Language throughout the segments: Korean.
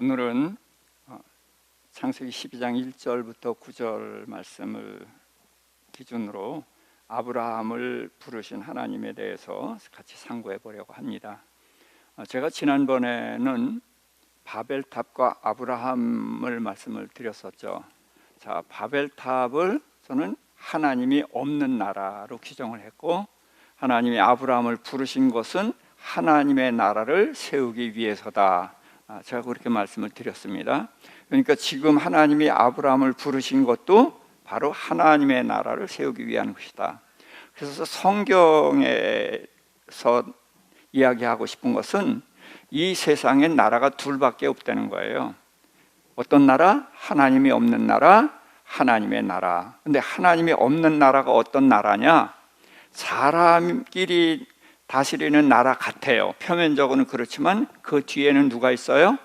오늘은 창세기 12장 1절부터 9절 말씀을 기준으로 아브라함을 부르신 하나님에 대해서 같이 상고해 보려고 합니다. 제가 지난번에는 바벨탑과 아브라함을 말씀을 드렸었죠. 자, 바벨탑을 저는 하나님이 없는 나라로 규정을 했고, 하나님이 아브라함을 부르신 것은 하나님의 나라를 세우기 위해서다. 제가 그렇게 말씀을 드렸습니다. 그러니까 지금 하나님이 아브라함을 부르신 것도 바로 하나님의 나라를 세우기 위한 것이다. 그래서 성경에서 이야기하고 싶은 것은 이 세상에 나라가 둘밖에 없다는 거예요. 어떤 나라? 하나님이 없는 나라, 하나님의 나라. 근데 하나님이 없는 나라가 어떤 나라냐? 사람끼리 다스리는 나라 같아요. 표면적으로는 그렇지만 그 뒤에는 누가 있어요?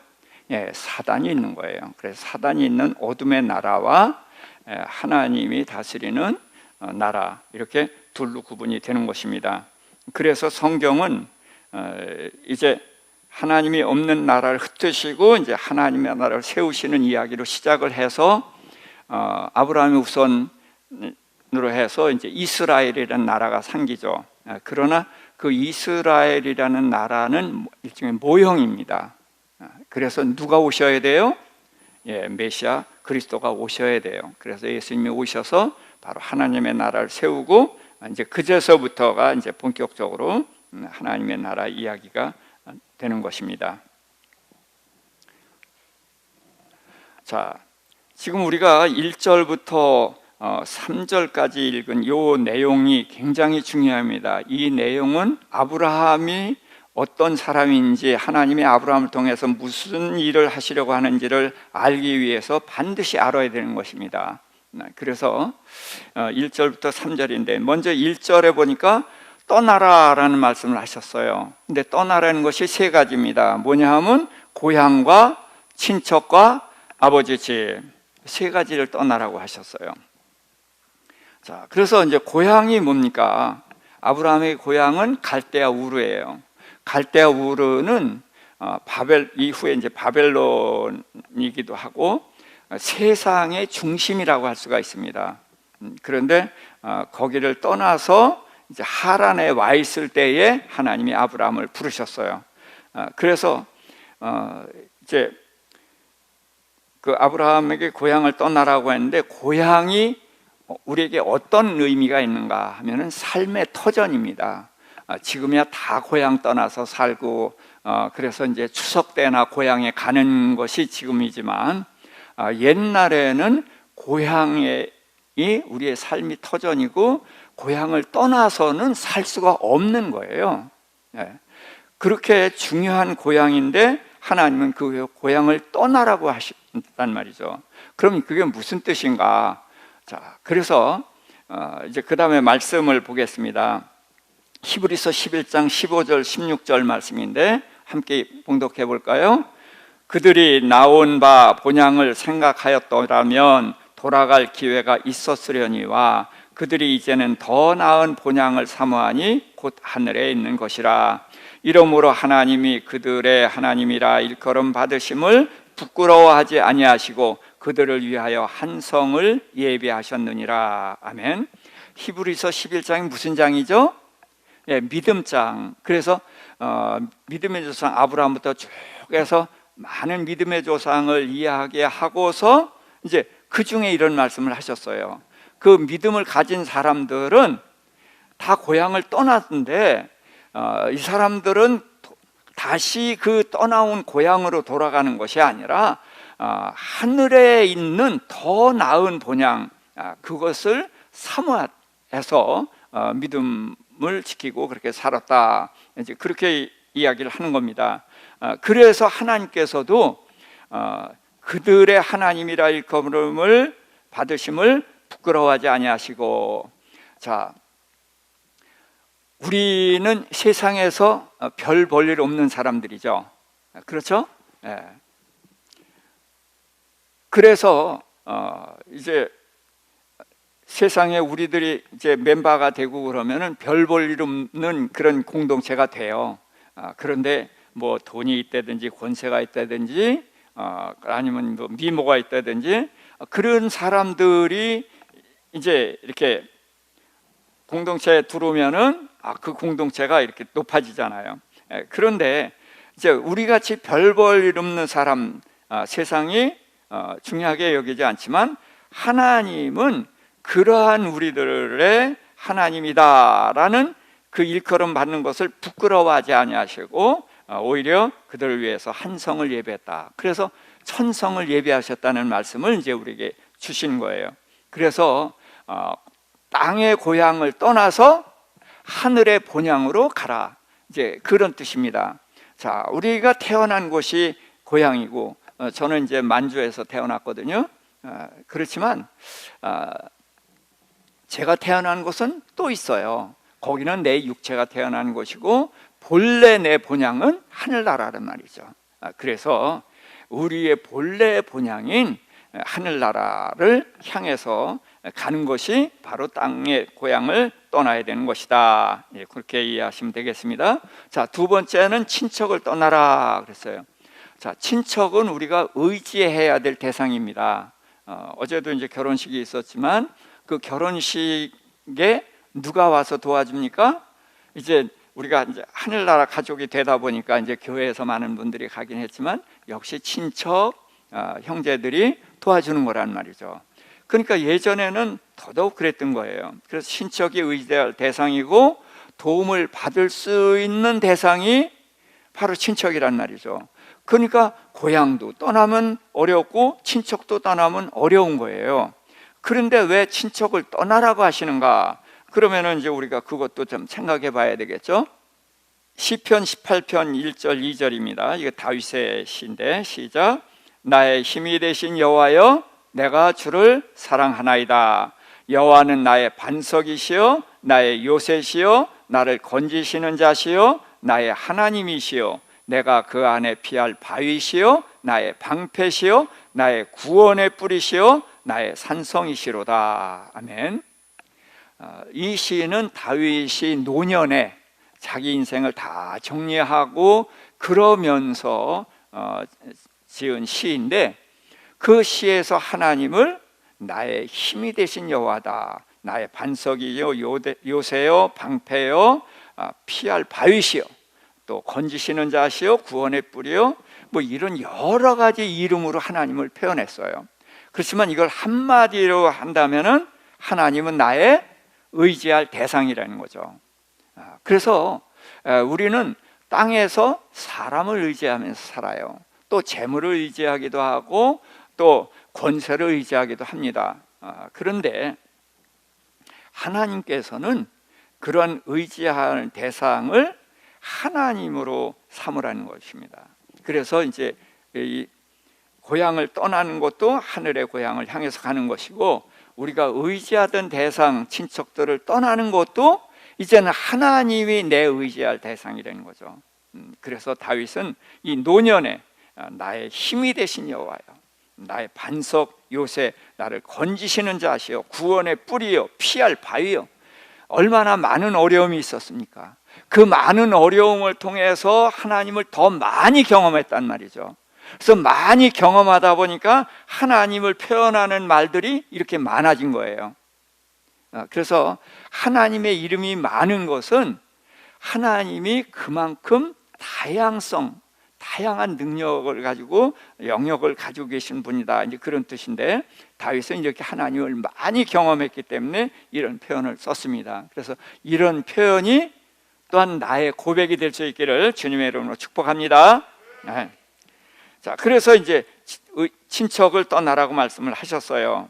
사단이 있는 거예요. 그래서 사단이 있는 어둠의 나라와 하나님이 다스리는 나라, 이렇게 둘로 구분이 되는 것입니다. 그래서 성경은 이제 하나님이 없는 나라를 흩으시고 이제 하나님의 나라를 세우시는 이야기로 시작을 해서 아브라함이 우선으로 해서 이제 이스라엘이라는 나라가 생기죠. 그러나 그 이스라엘이라는 나라는 일종의 모형입니다. 그래서 누가 오셔야 돼요? 메시아 그리스도가 오셔야 돼요. 그래서 예수님이 오셔서 바로 하나님의 나라를 세우고 이제 그제서부터가 이제 본격적으로 하나님의 나라 이야기가 되는 것입니다. 자, 지금 우리가 1절부터 3절까지 읽은 이 내용이 굉장히 중요합니다. 이 내용은 아브라함이 어떤 사람인지, 하나님이 아브라함을 통해서 무슨 일을 하시려고 하는지를 알기 위해서 반드시 알아야 되는 것입니다. 그래서 1절부터 3절인데 먼저 1절에 보니까 떠나라라는 말씀을 하셨어요. 근데 떠나라는 것이 세 가지입니다. 뭐냐 하면 고향과 친척과 아버지 집, 세 가지를 떠나라고 하셨어요. 자, 그래서 이제 고향이 뭡니까? 아브라함의 고향은 갈대아 우르예요. 갈대아 우르는 바벨 이후에 이제 바벨론이기도 하고 세상의 중심이라고 할 수가 있습니다. 그런데 거기를 떠나서 이제 하란에 와 있을 때에 하나님이 아브라함을 부르셨어요. 그래서 이제 그 아브라함에게 고향을 떠나라고 했는데, 고향이 우리에게 어떤 의미가 있는가 하면은 삶의 터전입니다. 지금이야 다 고향 떠나서 살고 그래서 이제 추석 때나 고향에 가는 것이 지금이지만 옛날에는 고향이 우리의 삶이 터전이고 고향을 떠나서는 살 수가 없는 거예요. 그렇게 중요한 고향인데 하나님은 그 고향을 떠나라고 하셨단 말이죠. 그럼 그게 무슨 뜻인가? 자, 그래서 이제 그 다음에 말씀을 보겠습니다. 히브리서 11장 15절 16절 말씀인데 함께 봉독해 볼까요? 그들이 나온 바 본향을 생각하였더라면 돌아갈 기회가 있었으려니와 그들이 이제는 더 나은 본향을 사모하니 곧 하늘에 있는 것이라. 이러므로 하나님이 그들의 하나님이라 일컬음 받으심을 부끄러워하지 아니하시고 그들을 위하여 한 성을 예비하셨느니라. 아멘. 히브리서 11장이 무슨 장이죠? 믿음장. 그래서 믿음의 조상 아브라함부터 쭉 해서 많은 믿음의 조상을 이야기하게 하고서 이제 그 중에 이런 말씀을 하셨어요. 그 믿음을 가진 사람들은 다 고향을 떠났는데 이 사람들은 다시 그 떠나온 고향으로 돌아가는 것이 아니라 하늘에 있는 더 나은 본향, 그것을 사모해서 믿음을 지키고 그렇게 살았다, 이제 그렇게 이야기를 하는 겁니다. 그래서 하나님께서도 그들의 하나님이라 일컬음을 받으심을 부끄러워하지 아니하시고. 자, 우리는 세상에서 별 볼 일 없는 사람들이죠. 그렇죠? 그래서 이제 세상에 우리들이 이제 멤버가 되고 그러면은 별 볼 일 없는 그런 공동체가 돼요. 그런데 뭐 돈이 있다든지 권세가 있다든지 아니면 뭐 미모가 있다든지 그런 사람들이 이제 이렇게 공동체에 들어오면은 그 공동체가 이렇게 높아지잖아요. 그런데 이제 우리 같이 별 볼 일 없는 사람, 세상이 중요하게 여기지 않지만 하나님은 그러한 우리들의 하나님이다라는 그 일컬음 받는 것을 부끄러워하지 아니하시고 오히려 그들을 위해서 한 성을 예배했다. 그래서 천성을 예배하셨다는 말씀을 이제 우리에게 주신 거예요. 그래서 땅의 고향을 떠나서 하늘의 본향으로 가라, 이제 그런 뜻입니다. 자, 우리가 태어난 곳이 고향이고 저는 이제 만주에서 태어났거든요. 그렇지만 제가 태어난 곳은 또 있어요. 거기는 내 육체가 태어난 곳이고 본래 내 본향은 하늘나라란 말이죠. 그래서 우리의 본래 본향인 하늘나라를 향해서 가는 것이 바로 땅의 고향을 떠나야 되는 것이다. 그렇게 이해하시면 되겠습니다. 자, 두 번째는 친척을 떠나라 그랬어요. 자, 친척은 우리가 의지해야 될 대상입니다. 어제도 이제 결혼식이 있었지만 그 결혼식에 누가 와서 도와줍니까? 이제 우리가 이제 하늘나라 가족이 되다 보니까 이제 교회에서 많은 분들이 가긴 했지만 역시 친척, 형제들이 도와주는 거란 말이죠. 그러니까 예전에는 더더욱 그랬던 거예요. 그래서 친척이 의지할 대상이고 도움을 받을 수 있는 대상이 바로 친척이란 말이죠. 그러니까 고향도 떠나면 어렵고 친척도 떠나면 어려운 거예요. 그런데 왜 친척을 떠나라고 하시는가? 그러면은 이제 우리가 그것도 좀 생각해 봐야 되겠죠. 시편 18편 1절 2절입니다. 이거 다윗의 시인데 시작. 나의 힘이 되신 여호와여, 내가 주를 사랑하나이다. 여호와는 나의 반석이시여 나의 요새시여 나를 건지시는 자시여 나의 하나님이시여 내가 그 안에 피할 바위시여 나의 방패시여 나의 구원의 뿌리시여 나의 산성이시로다. 아멘. 이 시는 다윗이 노년에 자기 인생을 다 정리하고 그러면서 지은 시인데 그 시에서 하나님을 나의 힘이 되신 여호와다, 나의 반석이요 요새요 방패요 피할 바위시요 또 건지시는 자시요 구원의 뿌리요, 뭐 이런 여러 가지 이름으로 하나님을 표현했어요. 그렇지만 이걸 한마디로 한다면은 하나님은 나의 의지할 대상이라는 거죠. 그래서 우리는 땅에서 사람을 의지하면서 살아요. 또 재물을 의지하기도 하고 또 권세를 의지하기도 합니다. 그런데 하나님께서는 그런 의지할 대상을 하나님으로 삼으라는 것입니다. 그래서 이제 이 고향을 떠나는 것도 하늘의 고향을 향해서 가는 것이고 우리가 의지하던 대상 친척들을 떠나는 것도 이제는 하나님이 내 의지할 대상이라는 거죠. 그래서 다윗은 이 노년에 나의 힘이 되신 여호와여, 나의 반석 요새 나를 건지시는 자시여 구원의 뿌리여 피할 바위여, 얼마나 많은 어려움이 있었습니까? 그 많은 어려움을 통해서 하나님을 더 많이 경험했단 말이죠. 그래서 많이 경험하다 보니까 하나님을 표현하는 말들이 이렇게 많아진 거예요. 그래서 하나님의 이름이 많은 것은 하나님이 그만큼 다양한 능력을 가지고 영역을 가지고 계신 분이다, 이제 그런 뜻인데 다윗은 이렇게 하나님을 많이 경험했기 때문에 이런 표현을 썼습니다. 그래서 이런 표현이 또한 나의 고백이 될 수 있기를 주님의 이름으로 축복합니다. 네. 자, 그래서 이제 친척을 떠나라고 말씀을 하셨어요.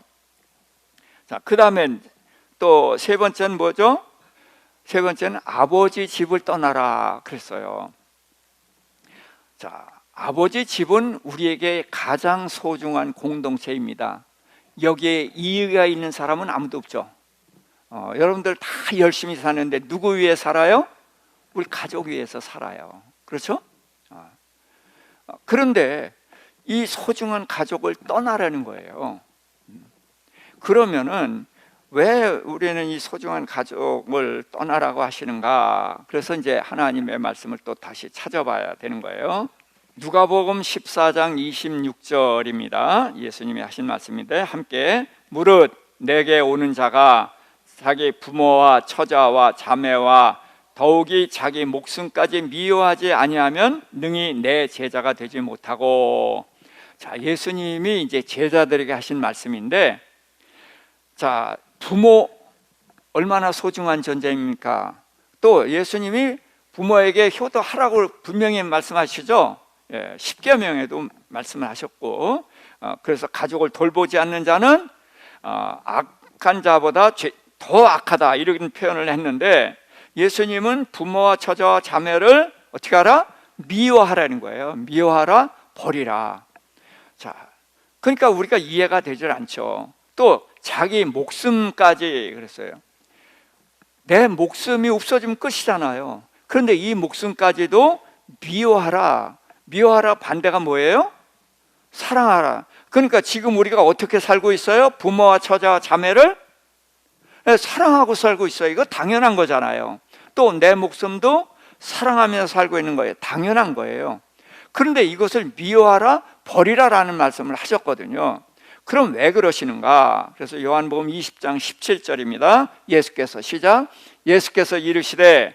자, 그 다음에 또 세 번째는 뭐죠? 세 번째는 아버지 집을 떠나라 그랬어요. 자, 아버지 집은 우리에게 가장 소중한 공동체입니다. 여기에 이의가 있는 사람은 아무도 없죠. 여러분들 다 열심히 사는데 누구 위해 살아요? 우리 가족 위해서 살아요. 그렇죠? 그런데 이 소중한 가족을 떠나라는 거예요. 그러면은 왜 우리는 이 소중한 가족을 떠나라고 하시는가? 그래서 이제 하나님의 말씀을 또 다시 찾아봐야 되는 거예요. 누가복음 14장 26절입니다. 예수님이 하신 말씀인데 함께 무릇 내게 오는 자가 자기 부모와 처자와 자매와 더욱이 자기 목숨까지 미워하지 아니하면 능히 내 제자가 되지 못하고. 자, 예수님이 이제 제자들에게 하신 말씀인데, 자, 부모 얼마나 소중한 존재입니까? 또 예수님이 부모에게 효도하라고 분명히 말씀하시죠. 10계명에도 말씀을 하셨고, 그래서 가족을 돌보지 않는 자는 악한 자보다 더 악하다, 이런 표현을 했는데, 예수님은 부모와 처자와 자매를 어떻게 하라? 미워하라는 거예요. 미워하라, 버리라. 자, 그러니까 우리가 이해가 되질 않죠. 또 자기 목숨까지 그랬어요. 내 목숨이 없어지면 끝이잖아요. 그런데 이 목숨까지도 미워하라. 미워하라 반대가 뭐예요? 사랑하라. 그러니까 지금 우리가 어떻게 살고 있어요? 부모와 처자와 자매를 사랑하고 살고 있어요. 이거 당연한 거잖아요. 또 내 목숨도 사랑하면서 살고 있는 거예요. 당연한 거예요. 그런데 이것을 미워하라, 버리라라는 말씀을 하셨거든요. 그럼 왜 그러시는가? 그래서 요한복음 20장 17절입니다. 예수께서 시작. 예수께서 이르시되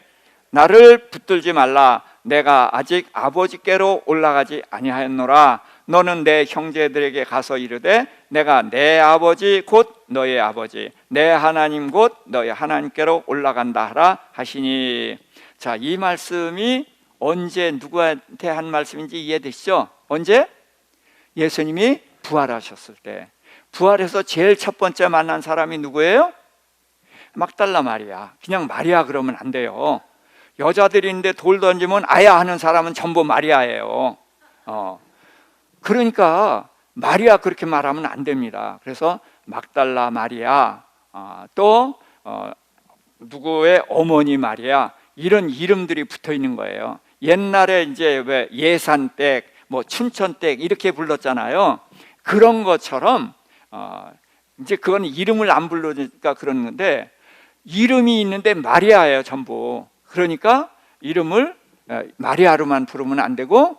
나를 붙들지 말라. 내가 아직 아버지께로 올라가지 아니하였노라. 너는 내 형제들에게 가서 이르되 내가 내 아버지 곧 너의 아버지, 내 하나님 곧 너의 하나님께로 올라간다 하라 하시니. 자, 이 말씀이 언제 누구한테 한 말씀인지 이해되시죠? 언제? 예수님이 부활하셨을 때. 부활해서 제일 첫 번째 만난 사람이 누구예요? 막달라 마리아. 그냥 마리아 그러면 안 돼요. 여자들인데 돌 던지면 아야 하는 사람은 전부 마리아예요. 그러니까 마리아 그렇게 말하면 안 됩니다. 그래서 막달라 마리아, 또 누구의 어머니 마리아, 이런 이름들이 붙어 있는 거예요. 옛날에 이제 왜 예산댁, 뭐 춘천댁 이렇게 불렀잖아요. 그런 것처럼 이제 그건 이름을 안 부르니까 그런 건데, 이름이 있는데 마리아예요 전부. 그러니까 이름을 마리아로만 부르면 안 되고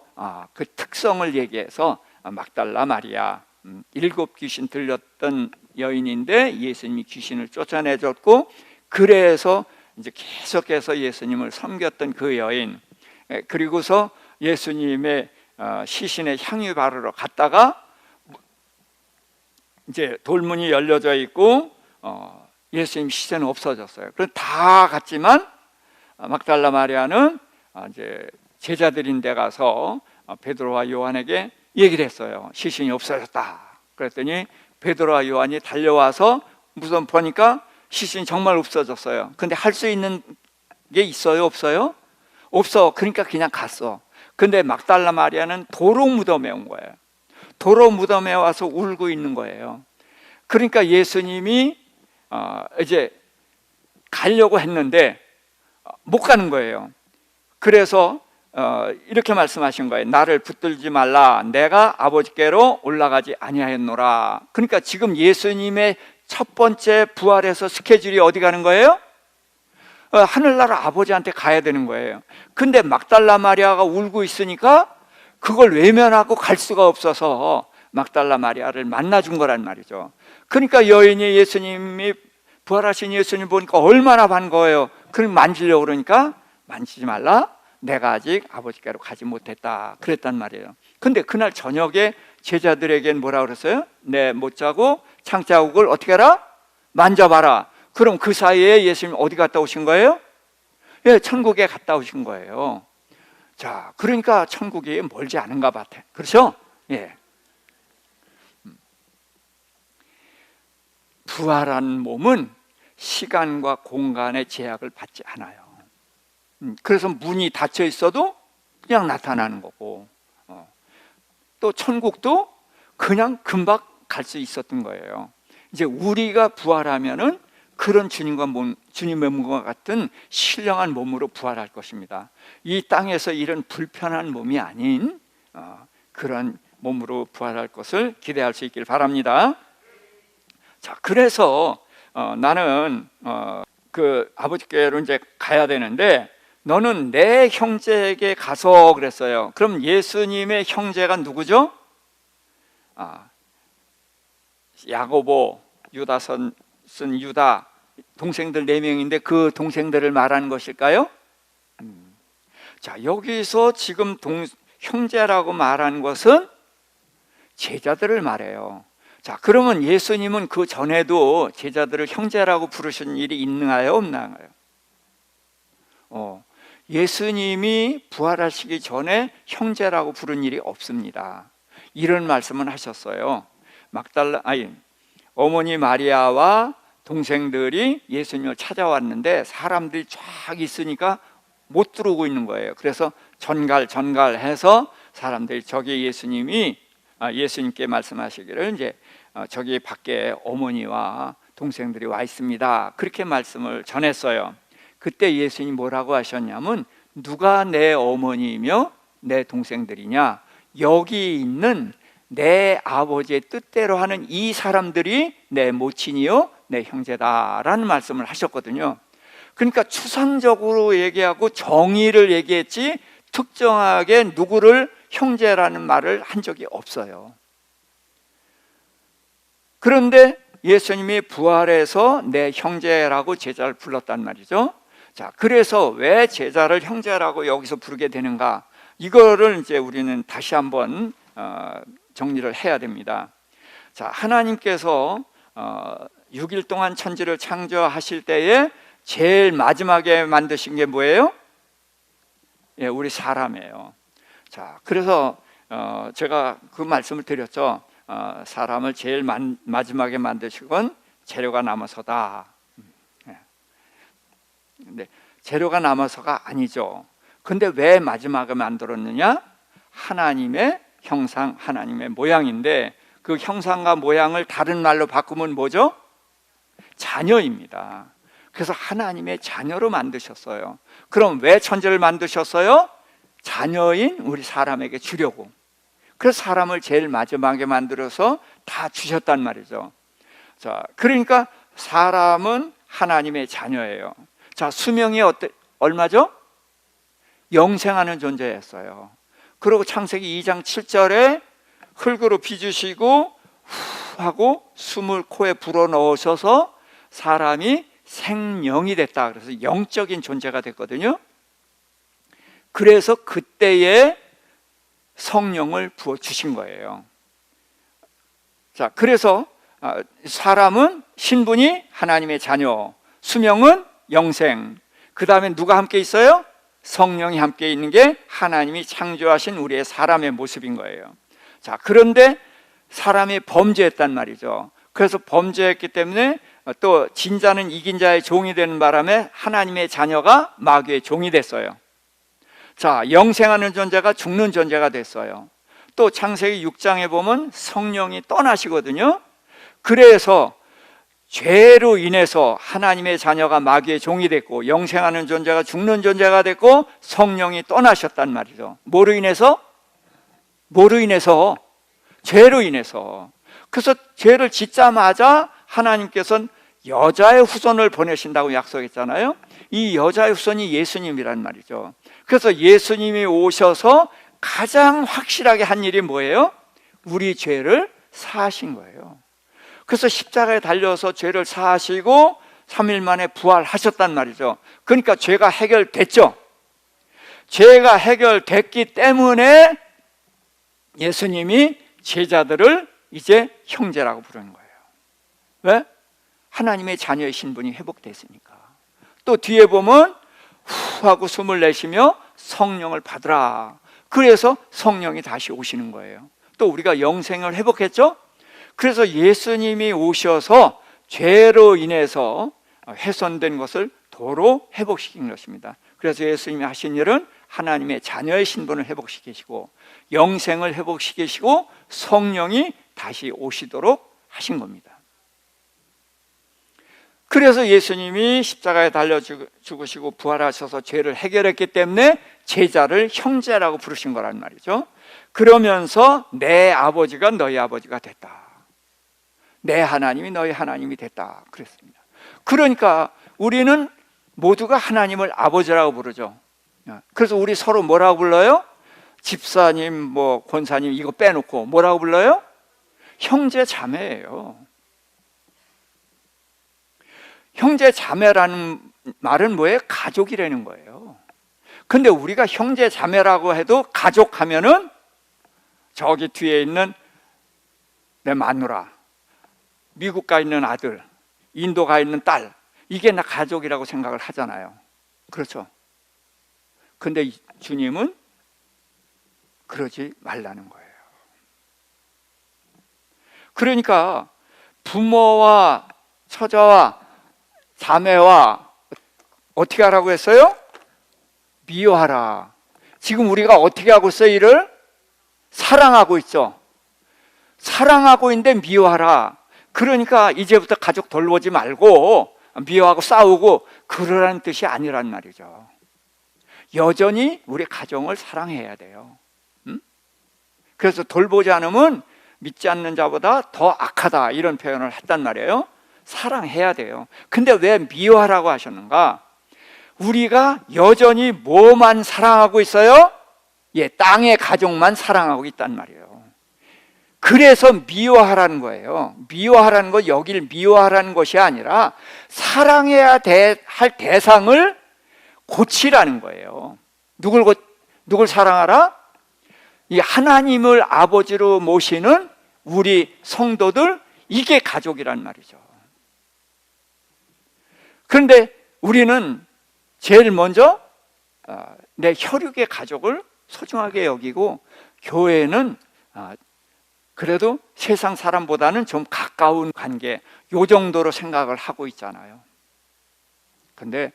그 특성을 얘기해서 막달라 마리아, 7 귀신 들렸던 여인인데 예수님이 귀신을 쫓아내줬고, 그래서 이제 계속해서 예수님을 섬겼던 그 여인, 그리고서 예수님의 시신의 향유 바르러 갔다가 이제 돌문이 열려져 있고 예수님 시신은 없어졌어요. 그래서 다 갔지만 막달라 마리아는 이제 제자들인 데 가서 베드로와 요한에게 얘기를 했어요. 시신이 없어졌다. 그랬더니 베드로와 요한이 달려와서 무슨 보니까 시신이 정말 없어졌어요. 근데 할 수 있는 게 있어요? 없어요? 없어. 그러니까 그냥 갔어. 근데 막달라 마리아는 도로 무덤에 온 거예요. 도로 무덤에 와서 울고 있는 거예요. 그러니까 예수님이 이제 가려고 했는데 못 가는 거예요. 그래서 이렇게 말씀하신 거예요. 나를 붙들지 말라. 내가 아버지께로 올라가지 아니하였노라. 그러니까 지금 예수님의 첫 번째 부활에서 스케줄이 어디 가는 거예요? 하늘나라 아버지한테 가야 되는 거예요. 근데 막달라 마리아가 울고 있으니까 그걸 외면하고 갈 수가 없어서 막달라 마리아를 만나준 거란 말이죠. 그러니까 여인이 예수님이 부활하신 예수님 보니까 얼마나 반가워요. 그럼 만지려고 그러니까 만지지 말라. 내가 아직 아버지께로 가지 못했다. 그랬단 말이에요. 근데 그날 저녁에 제자들에겐 뭐라 그랬어요? 내 못자국 창자국을 어떻게 해라? 만져봐라. 그럼 그 사이에 예수님 어디 갔다 오신 거예요? 예, 천국에 갔다 오신 거예요. 자, 그러니까 천국이 멀지 않은가 같아. 그렇죠? 예. 부활한 몸은 시간과 공간의 제약을 받지 않아요. 그래서 문이 닫혀 있어도 그냥 나타나는 거고, 또 천국도 그냥 금방 갈 수 있었던 거예요. 이제 우리가 부활하면은 그런 주님의 몸과 같은 신령한 몸으로 부활할 것입니다. 이 땅에서 이런 불편한 몸이 아닌 그런 몸으로 부활할 것을 기대할 수 있길 바랍니다. 자, 그래서 나는 그 아버지께로 이제 가야 되는데 너는 내 형제에게 가서 그랬어요. 그럼 예수님의 형제가 누구죠? 야고보, 유다선 유다, 동생들 4명인데 그 동생들을 말하는 것일까요? 자, 여기서 지금 형제라고 말하는 것은 제자들을 말해요. 자, 그러면 예수님은 그 전에도 제자들을 형제라고 부르신 일이 있나요, 없나요? 예수님이 부활하시기 전에 형제라고 부른 일이 없습니다. 이런 말씀은 하셨어요. 어머니 마리아와 동생들이 예수님을 찾아왔는데 사람들이 쫙 있으니까 못 들어오고 있는 거예요. 그래서 전갈해서 사람들이 저기 예수님께 말씀하시기를 이제 저기 밖에 어머니와 동생들이 와 있습니다. 그렇게 말씀을 전했어요. 그때 예수님이 뭐라고 하셨냐면 누가 내 어머니이며 내 동생들이냐? 여기 있는 내 아버지의 뜻대로 하는 이 사람들이 내 모친이요 내 형제다라는 말씀을 하셨거든요. 그러니까 추상적으로 얘기하고 정의를 얘기했지 특정하게 누구를 형제라는 말을 한 적이 없어요. 그런데 예수님이 부활해서 내 형제라고 제자를 불렀단 말이죠. 자, 그래서 왜 제자를 형제라고 여기서 부르게 되는가? 이거를 이제 우리는 다시 한번 정리를 해야 됩니다. 자, 하나님께서 6일 동안 천지를 창조하실 때에 제일 마지막에 만드신 게 뭐예요? 예, 우리 사람이에요. 자, 그래서 제가 그 말씀을 드렸죠. 사람을 제일 마지막에 만드시건 재료가 남아서다. 근데 재료가 남아서가 아니죠. 근데 왜 마지막에 만들었느냐? 하나님의 형상, 하나님의 모양인데 그 형상과 모양을 다른 말로 바꾸면 뭐죠? 자녀입니다. 그래서 하나님의 자녀로 만드셨어요. 그럼 왜 천지를 만드셨어요? 자녀인 우리 사람에게 주려고. 그래서 사람을 제일 마지막에 만들어서 다 주셨단 말이죠. 자, 그러니까 사람은 하나님의 자녀예요. 자, 수명이 얼마죠? 영생하는 존재였어요. 그리고 창세기 2장 7절에 흙으로 빚으시고 후 하고 숨을 코에 불어넣으셔서 사람이 생명이 됐다. 그래서 영적인 존재가 됐거든요. 그래서 그때에 성령을 부어주신 거예요. 자, 그래서 사람은 신분이 하나님의 자녀, 수명은 영생, 그 다음에 누가 함께 있어요? 성령이 함께 있는 게 하나님이 창조하신 우리의 사람의 모습인 거예요. 자, 그런데 사람이 범죄했단 말이죠. 그래서 범죄했기 때문에 또 진자는 이긴 자의 종이 되는 바람에 하나님의 자녀가 마귀의 종이 됐어요. 자, 영생하는 존재가 죽는 존재가 됐어요. 또 창세기 6장에 보면 성령이 떠나시거든요. 그래서 죄로 인해서 하나님의 자녀가 마귀의 종이 됐고 영생하는 존재가 죽는 존재가 됐고 성령이 떠나셨단 말이죠. 뭐로 인해서? 죄로 인해서. 그래서 죄를 짓자마자 하나님께서는 여자의 후손을 보내신다고 약속했잖아요. 이 여자의 후손이 예수님이란 말이죠. 그래서 예수님이 오셔서 가장 확실하게 한 일이 뭐예요? 우리 죄를 사하신 거예요. 그래서 십자가에 달려서 죄를 사하시고 3일 만에 부활하셨단 말이죠. 그러니까 죄가 해결됐죠. 죄가 해결됐기 때문에 예수님이 제자들을 이제 형제라고 부르는 거예요. 왜? 하나님의 자녀의 신분이 회복됐으니까. 또 뒤에 보면 후 하고 숨을 내쉬며 성령을 받으라. 그래서 성령이 다시 오시는 거예요. 또 우리가 영생을 회복했죠. 그래서 예수님이 오셔서 죄로 인해서 훼손된 것을 도로 회복시킨 것입니다. 그래서 예수님이 하신 일은 하나님의 자녀의 신분을 회복시키시고 영생을 회복시키시고 성령이 다시 오시도록 하신 겁니다. 그래서 예수님이 십자가에 달려 죽으시고 부활하셔서 죄를 해결했기 때문에 제자를 형제라고 부르신 거란 말이죠. 그러면서 내 아버지가 너희 아버지가 됐다. 내 하나님이 너희 하나님이 됐다 그랬습니다. 그러니까 우리는 모두가 하나님을 아버지라고 부르죠. 그래서 우리 서로 뭐라고 불러요? 집사님, 뭐 권사님 이거 빼놓고 뭐라고 불러요? 형제 자매예요. 형제 자매라는 말은 뭐예요? 가족이라는 거예요. 근데 우리가 형제 자매라고 해도 가족 하면은 저기 뒤에 있는 내 마누라, 미국 가 있는 아들, 인도 가 있는 딸, 이게 나 가족이라고 생각을 하잖아요. 그렇죠? 근데 주님은 그러지 말라는 거예요. 그러니까 부모와 처자와 자매와 어떻게 하라고 했어요? 미워하라. 지금 우리가 어떻게 하고 있어요? 이를 사랑하고 있죠. 사랑하고 있는데 미워하라. 그러니까 이제부터 가족 돌보지 말고 미워하고 싸우고 그러라는 뜻이 아니란 말이죠. 여전히 우리 가정을 사랑해야 돼요. 그래서 돌보지 않으면 믿지 않는 자보다 더 악하다 이런 표현을 했단 말이에요. 사랑해야 돼요. 근데 왜 미워하라고 하셨는가? 우리가 여전히 뭐만 사랑하고 있어요? 땅의 가족만 사랑하고 있단 말이에요. 그래서 미워하라는 거예요. 미워하라는 건 여길 미워하라는 것이 아니라 사랑해야 할 대상을 고치라는 거예요. 누굴 사랑하라? 이 하나님을 아버지로 모시는 우리 성도들, 이게 가족이란 말이죠. 그런데 우리는 제일 먼저 내 혈육의 가족을 소중하게 여기고, 교회는 그래도 세상 사람보다는 좀 가까운 관계, 요 정도로 생각을 하고 있잖아요. 근데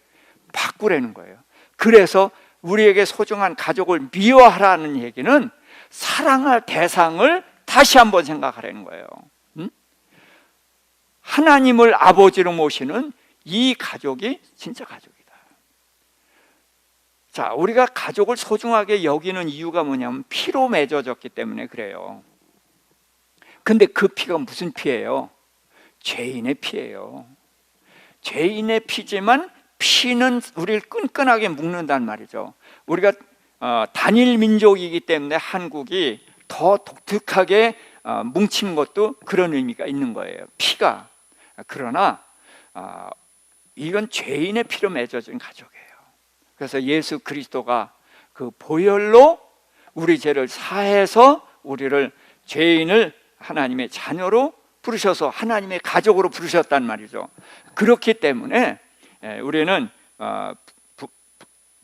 바꾸라는 거예요. 그래서 우리에게 소중한 가족을 미워하라는 얘기는 사랑할 대상을 다시 한번 생각하라는 거예요. 하나님을 아버지로 모시는 이 가족이 진짜 가족이다. 자, 우리가 가족을 소중하게 여기는 이유가 뭐냐면 피로 맺어졌기 때문에 그래요. 근데 그 피가 무슨 피예요? 죄인의 피예요. 죄인의 피지만 피는 우리를 끈끈하게 묶는단 말이죠. 우리가 단일 민족이기 때문에 한국이 더 독특하게 뭉친 것도 그런 의미가 있는 거예요. 피가. 그러나 이건 죄인의 피로 맺어진 가족이에요. 그래서 예수 그리스도가 그 보혈로 우리 죄를 사해서 우리를, 죄인을 하나님의 자녀로 부르셔서 하나님의 가족으로 부르셨단 말이죠. 그렇기 때문에 우리는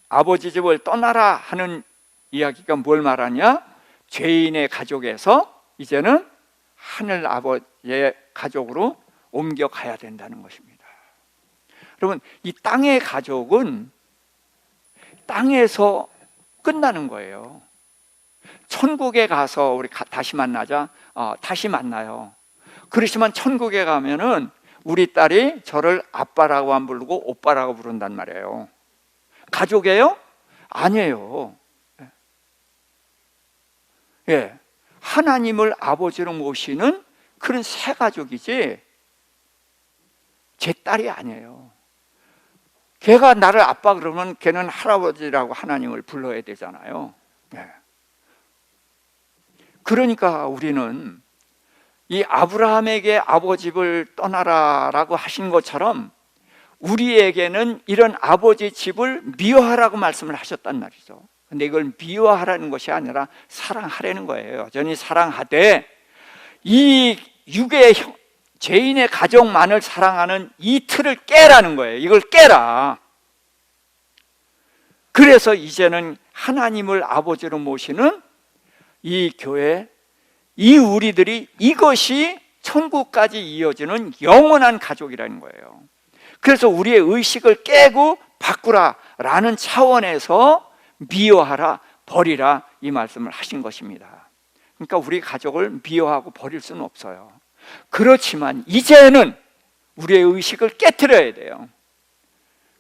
아버지 집을 떠나라 하는 이야기가 뭘 말하냐? 죄인의 가족에서 이제는 하늘 아버지의 가족으로 옮겨가야 된다는 것입니다. 여러분, 이 땅의 가족은 땅에서 끝나는 거예요. 천국에 가서 우리 다시 만나자, 다시 만나요. 그렇지만 천국에 가면은 우리 딸이 저를 아빠라고 안 부르고 오빠라고 부른단 말이에요. 가족이에요? 아니에요. 예, 하나님을 아버지로 모시는 그런 새 가족이지 제 딸이 아니에요. 걔가 나를 아빠 그러면 걔는 할아버지라고 하나님을 불러야 되잖아요. 예. 그러니까 우리는 이 아브라함에게 아버지를 떠나라라고 하신 것처럼 우리에게는 이런 아버지 집을 미워하라고 말씀을 하셨단 말이죠. 근데 이걸 미워하라는 것이 아니라 사랑하라는 거예요. 여전히 사랑하되 이 육의 죄인의 가족만을 사랑하는 이 틀을 깨라는 거예요. 이걸 깨라. 그래서 이제는 하나님을 아버지로 모시는 이 교회, 이 우리들이, 이것이 천국까지 이어지는 영원한 가족이라는 거예요. 그래서 우리의 의식을 깨고 바꾸라라는 차원에서 미워하라, 버리라 이 말씀을 하신 것입니다. 그러니까 우리 가족을 미워하고 버릴 수는 없어요. 그렇지만 이제는 우리의 의식을 깨트려야 돼요.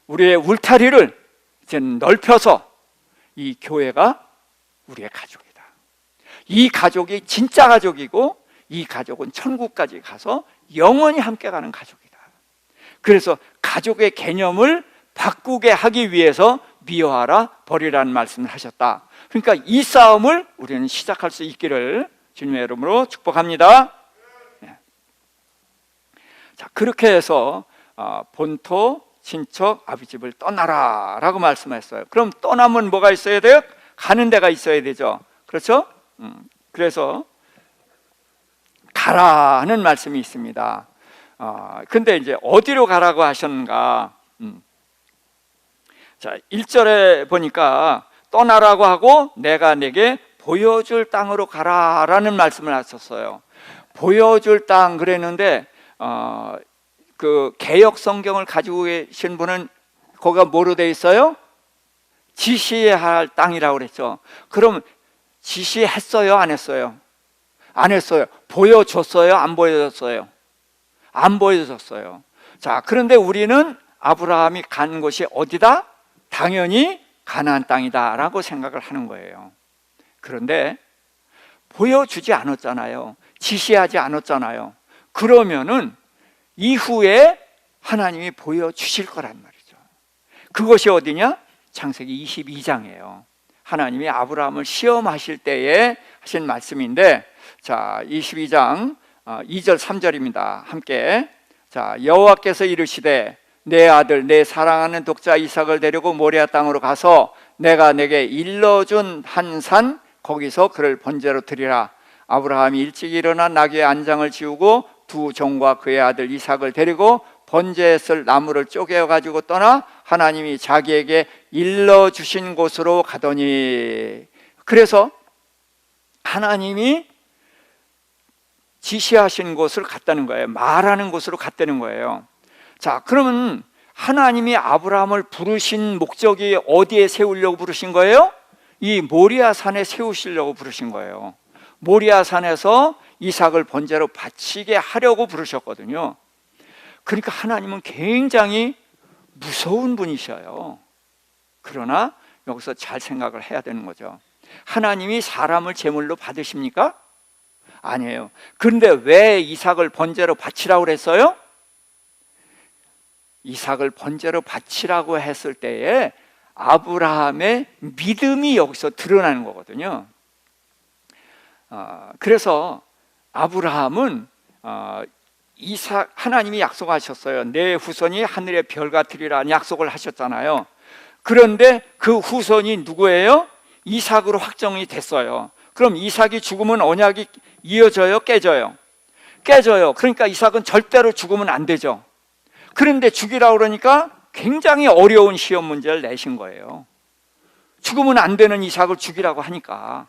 우리의 울타리를 이제 넓혀서 이 교회가 우리의 가족이다. 이 가족이 진짜 가족이고 이 가족은 천국까지 가서 영원히 함께 가는 가족이다. 그래서 가족의 개념을 바꾸게 하기 위해서 미워하라 버리라는 말씀을 하셨다. 그러니까 이 싸움을 우리는 시작할 수 있기를 주님의 이름으로 축복합니다. 자, 그렇게 해서 본토, 친척, 아비집을 떠나라 라고 말씀하셨어요. 그럼 떠나면 뭐가 있어야 돼요? 가는 데가 있어야 되죠. 그렇죠? 그래서 가라는 말씀이 있습니다. 근데 이제 어디로 가라고 하셨는가? 자, 1절에 보니까 떠나라고 하고 내가 내게 보여줄 땅으로 가라라는 말씀을 하셨어요. 보여줄 땅 그랬는데 그 개역 성경을 가지고 계신 분은 거기가 뭐로 돼 있어요? 지시할 땅이라고 그랬죠. 그럼 지시했어요? 안 했어요? 안 했어요. 보여줬어요? 안 보여줬어요? 안 보여줬어요. 자, 그런데 우리는 아브라함이 간 곳이 어디다? 당연히 가나안 땅이다 라고 생각을 하는 거예요. 그런데 보여주지 않았잖아요. 지시하지 않았잖아요. 그러면은 이후에 하나님이 보여주실 거란 말이죠. 그것이 어디냐? 창세기 22장이에요. 하나님이 아브라함을 시험하실 때에 하신 말씀인데, 자, 22장 2절 3절입니다. 함께. 자, 여호와께서 이르시되 내 아들 내 사랑하는 독자 이삭을 데리고 모리아 땅으로 가서 내가 내게 일러준 한 산 거기서 그를 번제로 드리라. 아브라함이 일찍 일어나 나귀의 안장을 지우고 두 종과 그의 아들 이삭을 데리고 번제했을 나무를 쪼개어 가지고 떠나 하나님이 자기에게 일러주신 곳으로 가더니, 그래서 하나님이 지시하신 곳을 갔다는 거예요. 말하는 곳으로 갔다는 거예요. 자, 그러면 하나님이 아브라함을 부르신 목적이 어디에 세우려고 부르신 거예요? 이 모리아 산에 세우시려고 부르신 거예요. 모리아 산에서 이삭을 번제로 바치게 하려고 부르셨거든요. 그러니까 하나님은 굉장히 무서운 분이셔요. 그러나 여기서 잘 생각을 해야 되는 거죠. 하나님이 사람을 제물로 받으십니까? 아니에요. 그런데 왜 이삭을 번제로 바치라고 그랬어요? 이삭을 번제로 바치라고 했을 때에 아브라함의 믿음이 여기서 드러나는 거거든요. 그래서 아브라함은 이삭, 하나님이 약속하셨어요. 내 후손이 하늘의 별 같으리라는 약속을 하셨잖아요. 그런데 그 후손이 누구예요? 이삭으로 확정이 됐어요. 그럼 이삭이 죽으면 언약이 이어져요? 깨져요? 깨져요. 그러니까 이삭은 절대로 죽으면 안 되죠. 그런데 죽이라고 그러니까 굉장히 어려운 시험 문제를 내신 거예요. 죽으면 안 되는 이삭을 죽이라고 하니까.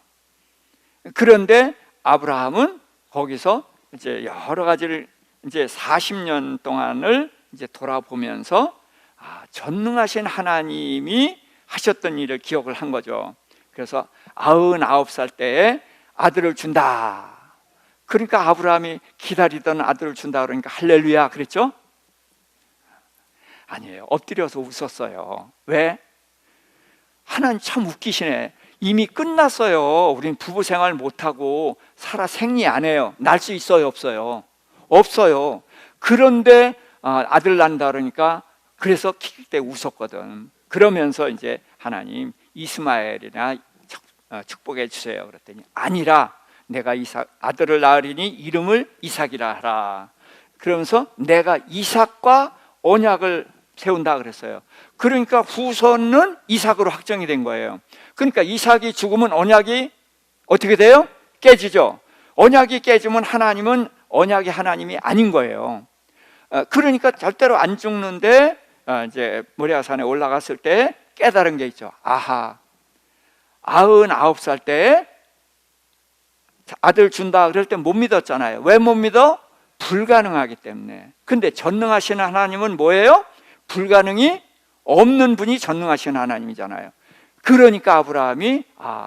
그런데 아브라함은 거기서 이제 여러 가지를 이제 40년 동안을 이제 돌아보면서 전능하신 하나님이 하셨던 일을 기억을 한 거죠. 그래서 99살 때에 아들을 준다. 그러니까 아브라함이 기다리던 아들을 준다 그러니까 할렐루야 그랬죠? 아니에요. 엎드려서 웃었어요. 왜? 하나님 참 웃기시네. 이미 끝났어요. 우린 부부 생활 못하고 살아 생리 안 해요. 날 수 있어요? 없어요? 없어요. 그런데 아들 난다 그러니까 그래서 키킬 때 웃었거든. 그러면서 이제 하나님 이스마엘이나 축복해 주세요 그랬더니 아니라 내가 이삭 아들을 낳으리니 이름을 이삭이라 하라. 그러면서 내가 이삭과 언약을 세운다 그랬어요. 그러니까 후손은 이삭으로 확정이 된 거예요. 그러니까 이삭이 죽으면 언약이 어떻게 돼요? 깨지죠. 언약이 깨지면 하나님은 언약이 하나님이 아닌 거예요. 그러니까 절대로 안 죽는데 이제 모리아산에 올라갔을 때 깨달은 게 있죠. 아하, 99살 때 아들 준다 그럴 때 못 믿었잖아요. 왜 못 믿어? 불가능하기 때문에. 근데 전능하신 하나님은 뭐예요? 불가능이 없는 분이 전능하신 하나님이잖아요. 그러니까 아브라함이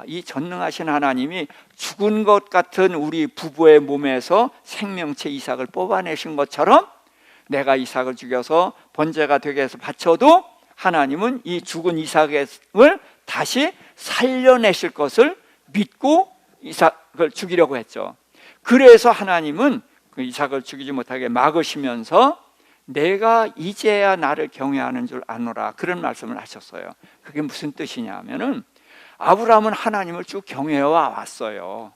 이 전능하신 하나님이 죽은 것 같은 우리 부부의 몸에서 생명체 이삭을 뽑아내신 것처럼 내가 이삭을 죽여서 번제가 되게 해서 바쳐도 하나님은 이 죽은 이삭을 다시 살려내실 것을 믿고 이삭을 죽이려고 했죠. 그래서 하나님은 그 이삭을 죽이지 못하게 막으시면서 내가 이제야 나를 경외하는 줄 아노라, 그런 말씀을 하셨어요. 그게 무슨 뜻이냐 하면은 아브라함은 하나님을 쭉 경외해 왔어요.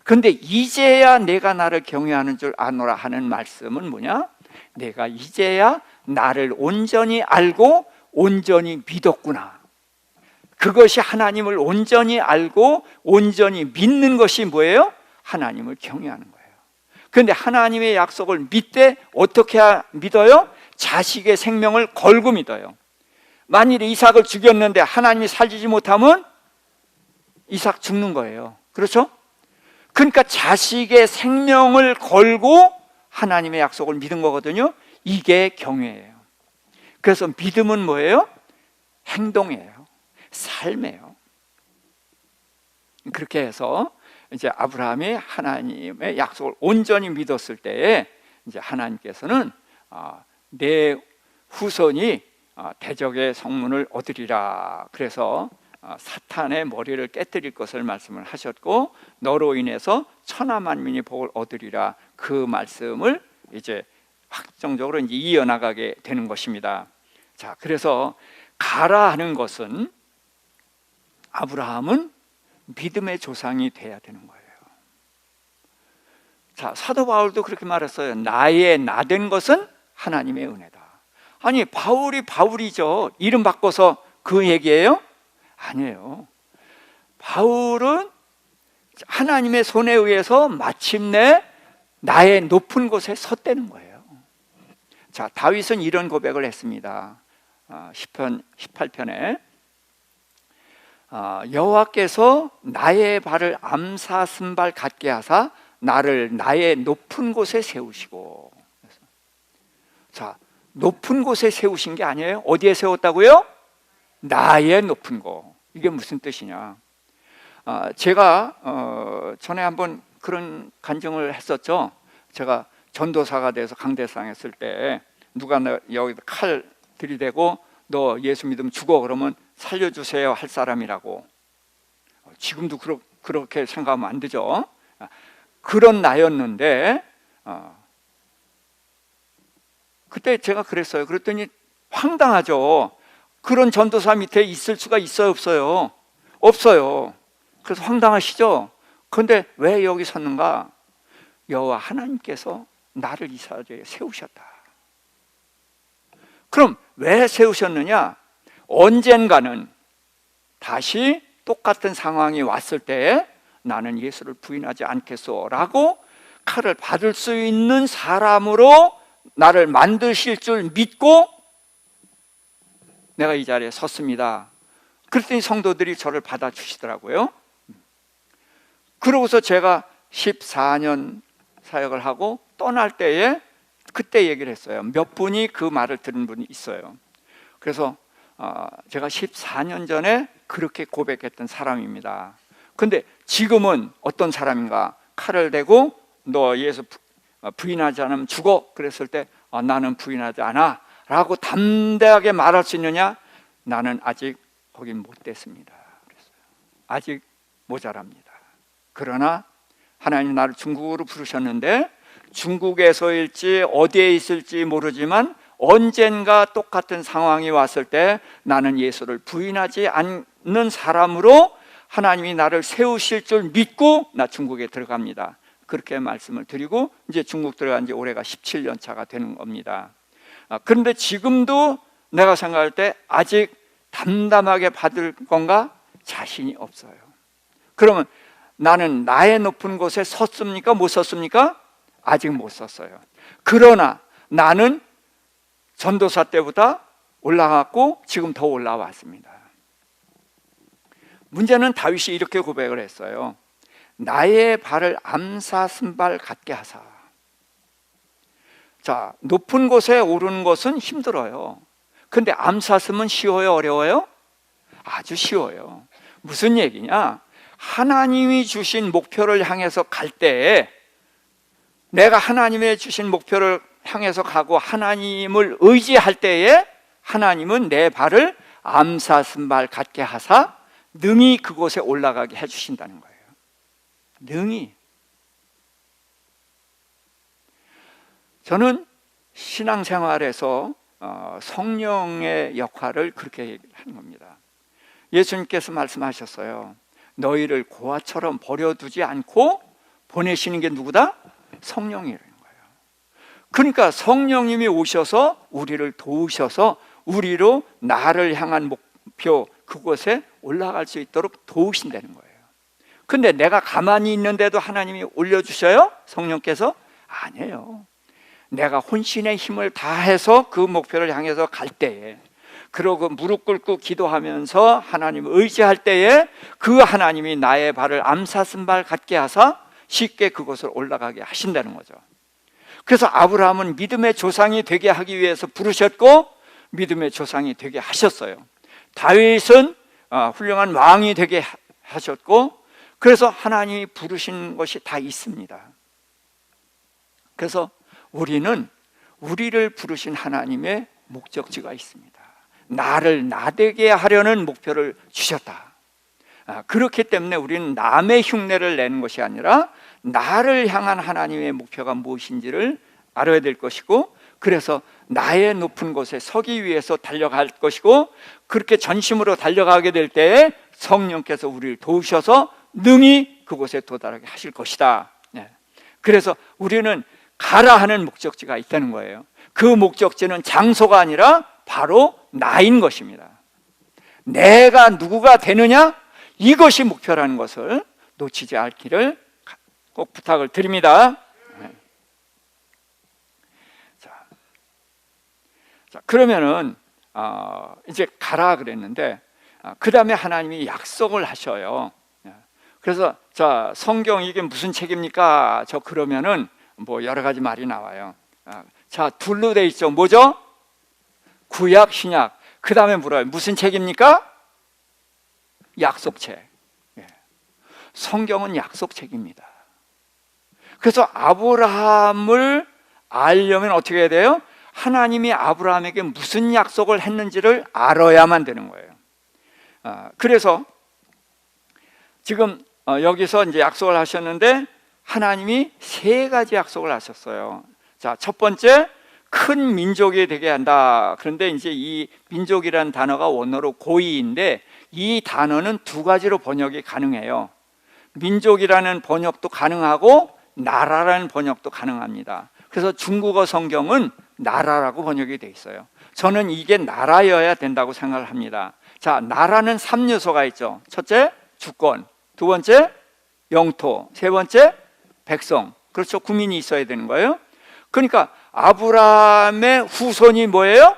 그런데 이제야 내가 나를 경외하는 줄 아노라 하는 말씀은 뭐냐? 내가 이제야 나를 온전히 알고 온전히 믿었구나. 그것이 하나님을 온전히 알고 온전히 믿는 것이 뭐예요? 하나님을 경외하는 거예요. 그런데 하나님의 약속을 믿되 어떻게 믿어요? 자식의 생명을 걸고 믿어요. 만일에 이삭을 죽였는데 하나님이 살리지 못하면 이삭 죽는 거예요. 그렇죠? 그러니까 자식의 생명을 걸고 하나님의 약속을 믿은 거거든요. 이게 경외예요. 그래서 믿음은 뭐예요? 행동이에요. 삶이에요. 그렇게 해서 이제 아브라함이 하나님의 약속을 온전히 믿었을 때에 이제 하나님께서는 내 후손이 대적의 성문을 얻으리라. 그래서 사탄의 머리를 깨뜨릴 것을 말씀을 하셨고, 너로 인해서 천하 만민이 복을 얻으리라. 그 말씀을 이제 확정적으로 이제 이어나가게 되는 것입니다. 자, 그래서 가라 하는 것은 아브라함은 믿음의 조상이 돼야 되는 거예요. 자, 사도 바울도 그렇게 말했어요. 나의 나된 것은 하나님의 은혜다. 아니, 바울이 바울이죠. 이름 바꿔서 그 얘기예요? 아니에요. 바울은 하나님의 손에 의해서 마침내 나의 높은 곳에 섰다는 거예요. 자, 다윗은 이런 고백을 했습니다. 시편 18편에 여호와께서 나의 발을 암사 쓴발 같게 하사 나를 나의 높은 곳에 세우시고. 자, 높은 곳에 세우신 게 아니에요. 어디에 세웠다고요? 나의 높은 곳. 이게 무슨 뜻이냐? 제가 전에 한번 그런 간증을 했었죠. 제가 전도사가 돼서 강대상에 있을 때 누가 여기 칼 들이대고 너 예수 믿으면 죽어 그러면 살려주세요 할 사람이라고. 지금도 그렇게 생각하면 안 되죠. 그런 나였는데 그때 제가 그랬어요. 그랬더니 황당하죠. 그런 전도사 밑에 있을 수가 있어요, 없어요? 없어요. 그래서 황당하시죠? 그런데 왜 여기 섰는가? 여호와 하나님께서 나를 이 자리에 세우셨다. 그럼 왜 세우셨느냐? 언젠가는 다시 똑같은 상황이 왔을 때 나는 예수를 부인하지 않겠소 라고 칼을 받을 수 있는 사람으로 나를 만드실 줄 믿고 내가 이 자리에 섰습니다. 그랬더니 성도들이 저를 받아주시더라고요. 그러고서 제가 14년 사역을 하고 떠날 때에 그때 얘기를 했어요. 몇 분이 그 말을 들은 분이 있어요. 그래서 제가 14년 전에 그렇게 고백했던 사람입니다. 근데 지금은 어떤 사람인가? 칼을 대고 너 예수 부인하지 않으면 죽어. 그랬을 때 나는 부인하지 않아 라고 담대하게 말할 수 있느냐? 나는 아직 거긴 못 됐습니다. 그랬어요. 아직 모자랍니다. 그러나 하나님 나를 중국으로 부르셨는데 중국에서일지 어디에 있을지 모르지만 언젠가 똑같은 상황이 왔을 때 나는 예수를 부인하지 않는 사람으로 하나님이 나를 세우실 줄 믿고 나 중국에 들어갑니다. 그렇게 말씀을 드리고 이제 중국 들어간 지 올해가 17년 차가 되는 겁니다. 그런데 지금도 내가 생각할 때 아직 담담하게 받을 건가? 자신이 없어요. 그러면 나는 나의 높은 곳에 섰습니까? 못 섰습니까? 아직 못 섰어요. 그러나 나는 전도사 때보다 올라갔고 지금 더 올라왔습니다. 문제는 다윗이 이렇게 고백을 했어요. 나의 발을 암사 쓴발 같게 하사. 자, 높은 곳에 오르는 것은 힘들어요. 근데 암사 쓰면 쉬워요, 어려워요? 아주 쉬워요. 무슨 얘기냐? 하나님이 주신 목표를 향해서 갈 때에 내가 하나님의 주신 목표를 향해서 가고 하나님을 의지할 때에 하나님은 내 발을 암사 쓴발 같게 하사 능히 그곳에 올라가게 해주신다는 거예요. 능히. 저는 신앙생활에서 성령의 역할을 그렇게 하는 겁니다. 예수님께서 말씀하셨어요. 너희를 고아처럼 버려두지 않고 보내시는 게 누구다? 성령이라는 거예요. 그러니까 성령님이 오셔서 우리를 도우셔서 우리로 나를 향한 목표 그곳에 올라갈 수 있도록 도우신다는 거예요. 근데 내가 가만히 있는데도 하나님이 올려주셔요? 성령께서? 아니에요. 내가 혼신의 힘을 다해서 그 목표를 향해서 갈 때에, 그러고 무릎 꿇고 기도하면서 하나님을 의지할 때에 그 하나님이 나의 발을 암사슴발 같게 하사 쉽게 그곳을 올라가게 하신다는 거죠. 그래서 아브라함은 믿음의 조상이 되게 하기 위해서 부르셨고 믿음의 조상이 되게 하셨어요. 다윗은 훌륭한 왕이 되게 하셨고, 그래서 하나님이 부르신 것이 다 있습니다. 그래서 우리는 우리를 부르신 하나님의 목적지가 있습니다. 나를 나되게 하려는 목표를 주셨다. 그렇기 때문에 우리는 남의 흉내를 내는 것이 아니라 나를 향한 하나님의 목표가 무엇인지를 알아야 될 것이고, 그래서 나의 높은 곳에 서기 위해서 달려갈 것이고, 그렇게 전심으로 달려가게 될 때에 성령께서 우리를 도우셔서 능히 그곳에 도달하게 하실 것이다. 그래서 우리는 가라 하는 목적지가 있다는 거예요. 그 목적지는 장소가 아니라 바로 나인 것입니다. 내가 누구가 되느냐? 이것이 목표라는 것을 놓치지 않기를 꼭 부탁을 드립니다. 자, 그러면은 이제 가라 그랬는데 그 다음에 하나님이 약속을 하셔요. 그래서 자, 성경 이게 무슨 책입니까? 저 그러면은 뭐 여러 가지 말이 나와요. 자, 둘로 돼 있죠. 뭐죠? 구약, 신약. 그 다음에 물어요. 무슨 책입니까? 약속책. 성경은 약속책입니다. 그래서 아브라함을 알려면 어떻게 해야 돼요? 하나님이 아브라함에게 무슨 약속을 했는지를 알아야만 되는 거예요. 그래서 지금 여기서 이제 약속을 하셨는데 하나님이 세 가지 약속을 하셨어요. 자, 첫 번째, 큰 민족이 되게 한다. 그런데 이제 이 민족이라는 단어가 원어로 고이인데 이 단어는 두 가지로 번역이 가능해요. 민족이라는 번역도 가능하고 나라라는 번역도 가능합니다. 그래서 중국어 성경은 나라라고 번역이 돼 있어요. 저는 이게 나라여야 된다고 생각을 합니다. 자, 나라는 3요소가 있죠. 첫째, 주권. 두 번째, 영토. 세 번째, 백성. 그렇죠. 국민이 있어야 되는 거예요. 그러니까 아브라함의 후손이 뭐예요?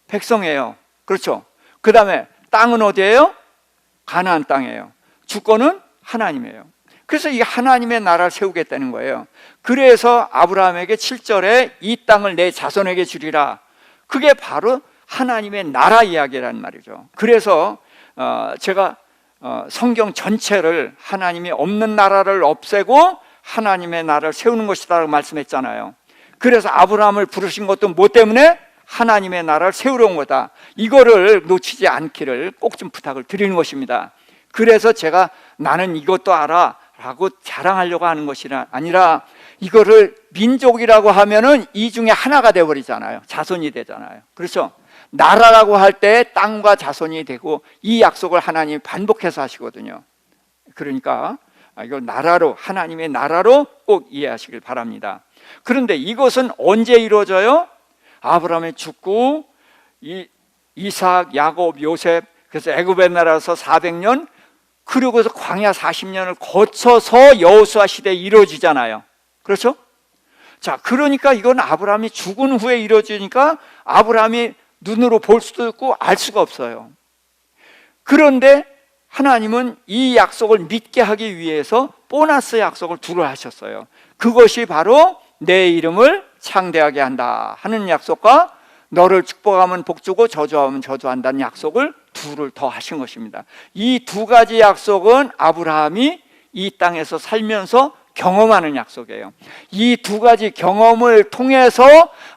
백성이에요. 그렇죠. 그 다음에 땅은 어디예요? 가나안 땅이에요. 주권은 하나님이에요. 그래서 이 하나님의 나라를 세우겠다는 거예요. 그래서 아브라함에게 7절에 이 땅을 내 자손에게 주리라. 그게 바로 하나님의 나라 이야기라는 말이죠. 그래서 제가 성경 전체를 하나님이 없는 나라를 없애고 하나님의 나라를 세우는 것이라고 말씀했잖아요. 그래서 아브라함을 부르신 것도 뭐 때문에? 하나님의 나라를 세우러 온 거다. 이거를 놓치지 않기를 꼭 좀 부탁을 드리는 것입니다. 그래서 제가 나는 이것도 알아 라고 자랑하려고 하는 것이 아니라 이거를 민족이라고 하면은 이 중에 하나가 되어버리잖아요. 자손이 되잖아요. 그렇죠? 나라라고 할 때 땅과 자손이 되고 이 약속을 하나님이 반복해서 하시거든요. 그러니까 이걸 나라로, 하나님의 나라로 꼭 이해하시길 바랍니다. 그런데 이것은 언제 이루어져요? 아브라함이 죽고 이삭, 야곱, 요셉, 그래서 애굽의 나라에서 400년, 그리고서 광야 40년을 거쳐서 여호수아 시대에 이루어지잖아요. 그렇죠? 자, 그러니까 이건 아브라함이 죽은 후에 이루어지니까 아브라함이 눈으로 볼 수도 있고 알 수가 없어요. 그런데 하나님은 이 약속을 믿게 하기 위해서 보너스 약속을 둘을 하셨어요. 그것이 바로 내 이름을 창대하게 한다 하는 약속과 너를 축복하면 복주고 저주하면 저주한다는 약속을 둘을 더 하신 것입니다. 이 두 가지 약속은 아브라함이 이 땅에서 살면서 경험하는 약속이에요. 이 두 가지 경험을 통해서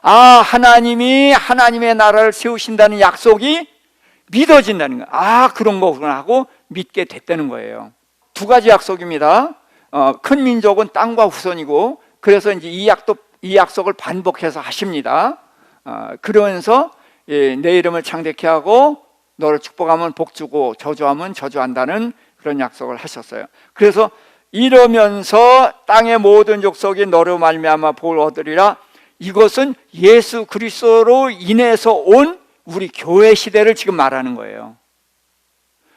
하나님이 하나님의 나라를 세우신다는 약속이 믿어진다는 거예요. 그런 거구나 하고 믿게 됐다는 거예요. 두 가지 약속입니다. 큰 민족은 땅과 후손이고, 그래서 이제 이 이 약속을 반복해서 하십니다. 그러면서 내 이름을 창대케 하고 너를 축복하면 복주고 저주하면 저주한다는 그런 약속을 하셨어요. 그래서 이러면서 땅의 모든 족속이 너로 말미암아 복을 얻으리라. 이것은 예수 그리스도로 인해서 온 우리 교회 시대를 지금 말하는 거예요.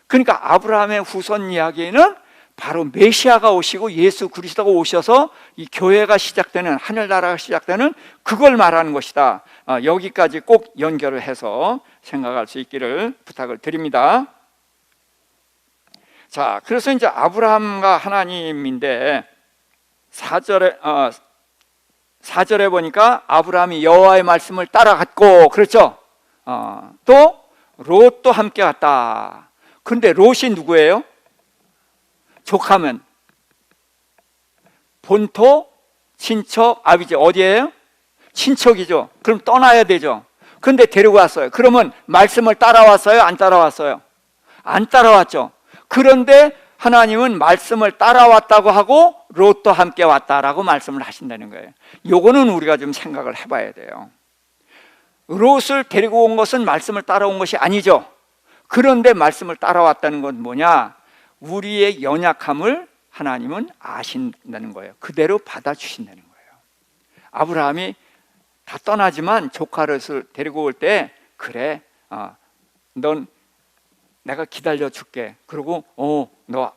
그러니까 아브라함의 후손 이야기는 바로 메시아가 오시고 예수 그리스도가 오셔서 이 교회가 시작되는, 하늘나라가 시작되는 그걸 말하는 것이다. 여기까지 꼭 연결을 해서 생각할 수 있기를 부탁을 드립니다. 자, 그래서 이제 아브라함과 하나님인데 4절에 보니까 아브라함이 여호와의 말씀을 따라갔고, 그렇죠? 또 롯도 함께 갔다. 근데 롯이 누구예요? 족하면 본토, 친척, 아비지 어디예요? 친척이죠. 그럼 떠나야 되죠. 근데 데리고 왔어요. 그러면 말씀을 따라왔어요? 안 따라왔어요? 안 따라왔죠. 그런데 하나님은 말씀을 따라왔다고 하고 롯도 함께 왔다라고 말씀을 하신다는 거예요. 요거는 우리가 좀 생각을 해봐야 돼요. 롯을 데리고 온 것은 말씀을 따라온 것이 아니죠. 그런데 말씀을 따라왔다는 건 뭐냐? 우리의 연약함을 하나님은 아신다는 거예요. 그대로 받아주신다는 거예요. 아브라함이 다 떠나지만 조카 롯을 데리고 올 때, 그래, 넌 내가 기다려 줄게. 그리고 너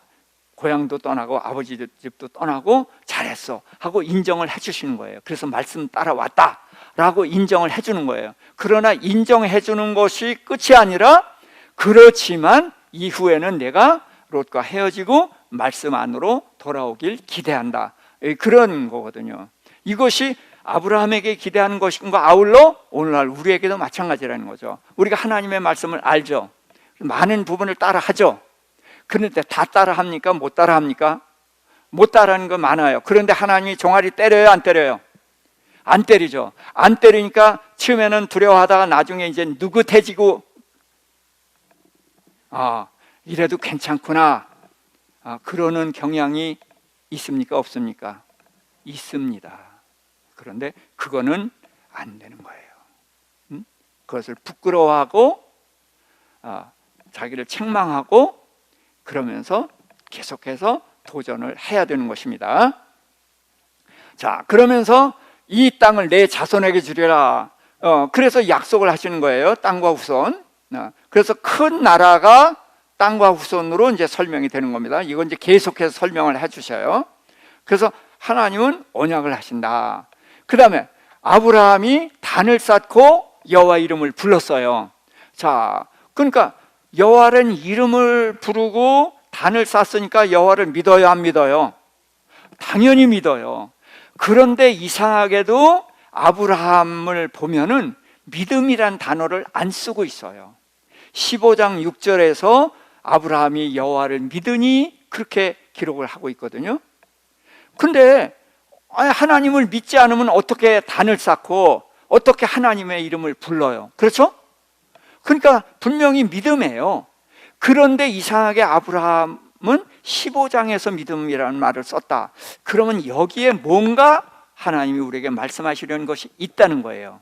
고향도 떠나고 아버지 집도 떠나고 잘했어 하고 인정을 해주시는 거예요. 그래서 말씀 따라왔다 라고 인정을 해주는 거예요. 그러나 인정해 주는 것이 끝이 아니라, 그렇지만 이후에는 내가 롯과 헤어지고 말씀 안으로 돌아오길 기대한다, 그런 거거든요. 이것이 아브라함에게 기대하는 것인가 아울러 오늘날 우리에게도 마찬가지라는 거죠. 우리가 하나님의 말씀을 알죠. 많은 부분을 따라하죠. 그런데 다 따라합니까? 못 따라합니까? 못 따라하는 거 많아요. 그런데 하나님이 종아리 때려요? 안 때려요? 안 때리죠. 안 때리니까 처음에는 두려워하다가 나중에 이제 느긋해지고, 이래도 괜찮구나, 그러는 경향이 있습니까? 없습니까? 있습니다. 그런데 그거는 안 되는 거예요. 그것을 부끄러워하고 자기를 책망하고 그러면서 계속해서 도전을 해야 되는 것입니다. 자, 그러면서 이 땅을 내 자손에게 주리라. 그래서 약속을 하시는 거예요. 땅과 후손. 그래서 큰 나라가 땅과 후손으로 이제 설명이 되는 겁니다. 이건 이제 계속해서 설명을 해 주셔요. 그래서 하나님은 언약을 하신다. 그 다음에 아브라함이 단을 쌓고 여호와 이름을 불렀어요. 자, 그러니까 여호와라는 이름을 부르고 단을 쌓았으니까 여호와를 믿어요, 안 믿어요? 당연히 믿어요. 그런데 이상하게도 아브라함을 보면은 믿음이란 단어를 안 쓰고 있어요. 15장 6절에서 아브라함이 여호와를 믿으니 그렇게 기록을 하고 있거든요. 근데 하나님을 믿지 않으면 어떻게 단을 쌓고 어떻게 하나님의 이름을 불러요? 그렇죠? 그러니까 분명히 믿음이에요. 그런데 이상하게 아브라함은 15장에서 믿음이라는 말을 썼다. 그러면 여기에 뭔가 하나님이 우리에게 말씀하시려는 것이 있다는 거예요.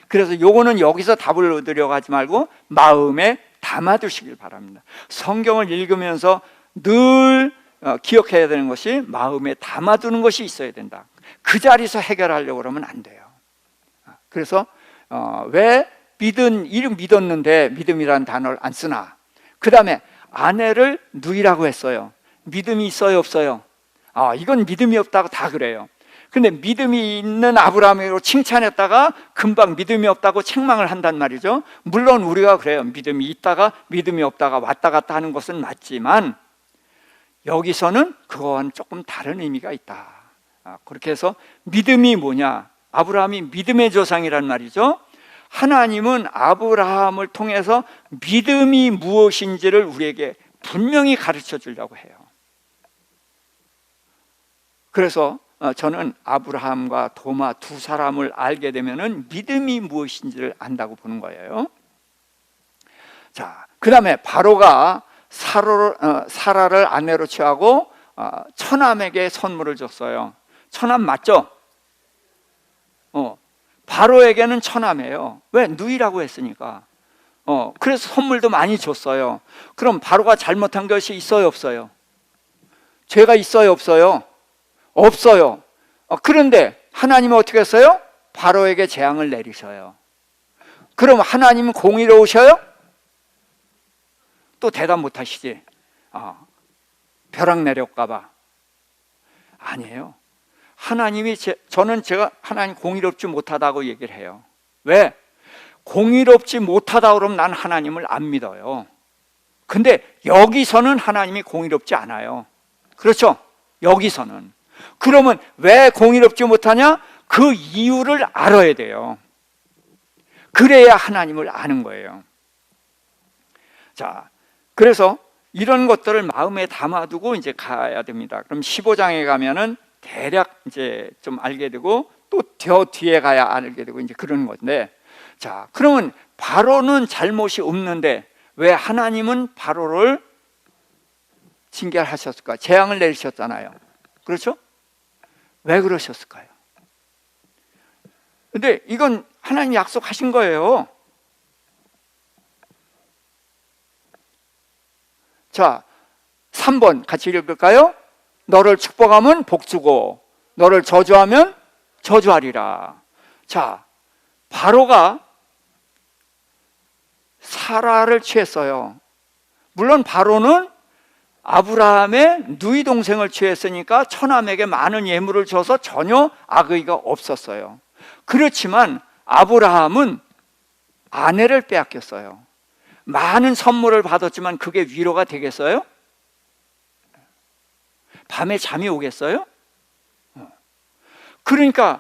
그래서 요거는 여기서 답을 얻으려고 하지 말고 마음에 담아두시길 바랍니다. 성경을 읽으면서 늘 기억해야 되는 것이 마음에 담아두는 것이 있어야 된다. 그 자리에서 해결하려고 그러면 안 돼요. 그래서 왜 이름 믿었는데 믿음이라는 단어를 안 쓰나? 그 다음에 아내를 누이라고 했어요. 믿음이 있어요, 없어요? 이건 믿음이 없다고 다 그래요. 근데 믿음이 있는 아브라함으로 칭찬했다가 금방 믿음이 없다고 책망을 한단 말이죠. 물론 우리가 그래요. 믿음이 있다가 믿음이 없다가 왔다 갔다 하는 것은 맞지만 여기서는 그거와는 조금 다른 의미가 있다. 그렇게 해서 믿음이 뭐냐? 아브라함이 믿음의 조상이란 말이죠. 하나님은 아브라함을 통해서 믿음이 무엇인지를 우리에게 분명히 가르쳐 주려고 해요. 그래서 저는 아브라함과 도마 두 사람을 알게 되면은 믿음이 무엇인지를 안다고 보는 거예요. 자, 그 다음에 바로가 사라를 아내로 취하고 처남에게 선물을 줬어요. 처남 맞죠? 바로에게는 처남이에요. 왜? 누이라고 했으니까. 그래서 선물도 많이 줬어요. 그럼 바로가 잘못한 것이 있어요, 없어요? 죄가 있어요, 없어요? 없어요. 그런데 하나님은 어떻게 했어요? 바로에게 재앙을 내리셔요. 그럼 하나님은 공의로우셔요? 또 대답 못 하시지. 벼락 내릴까 봐. 아니에요. 하나님이 저는 제가 하나님 공의롭지 못하다고 얘기를 해요. 왜? 공의롭지 못하다 그러면 난 하나님을 안 믿어요. 근데 여기서는 하나님이 공의롭지 않아요. 그렇죠? 여기서는. 그러면 왜 공의롭지 못하냐? 그 이유를 알아야 돼요. 그래야 하나님을 아는 거예요. 자, 그래서 이런 것들을 마음에 담아두고 이제 가야 됩니다. 그럼 15장에 가면은 대략 이제 좀 알게 되고 또 더 뒤에 가야 알게 되고 이제 그런 건데, 자, 그러면 바로는 잘못이 없는데 왜 하나님은 바로를 징계하셨을까? 재앙을 내리셨잖아요. 그렇죠? 왜 그러셨을까요? 근데 이건 하나님 약속하신 거예요. 자, 3번 같이 읽을까요? 너를 축복하면 복주고 너를 저주하면 저주하리라. 자, 바로가 사라를 취했어요. 물론 바로는 아브라함의 누이 동생을 취했으니까 처남에게 많은 예물을 줘서 전혀 악의가 없었어요. 그렇지만 아브라함은 아내를 빼앗겼어요. 많은 선물을 받았지만 그게 위로가 되겠어요? 밤에 잠이 오겠어요? 그러니까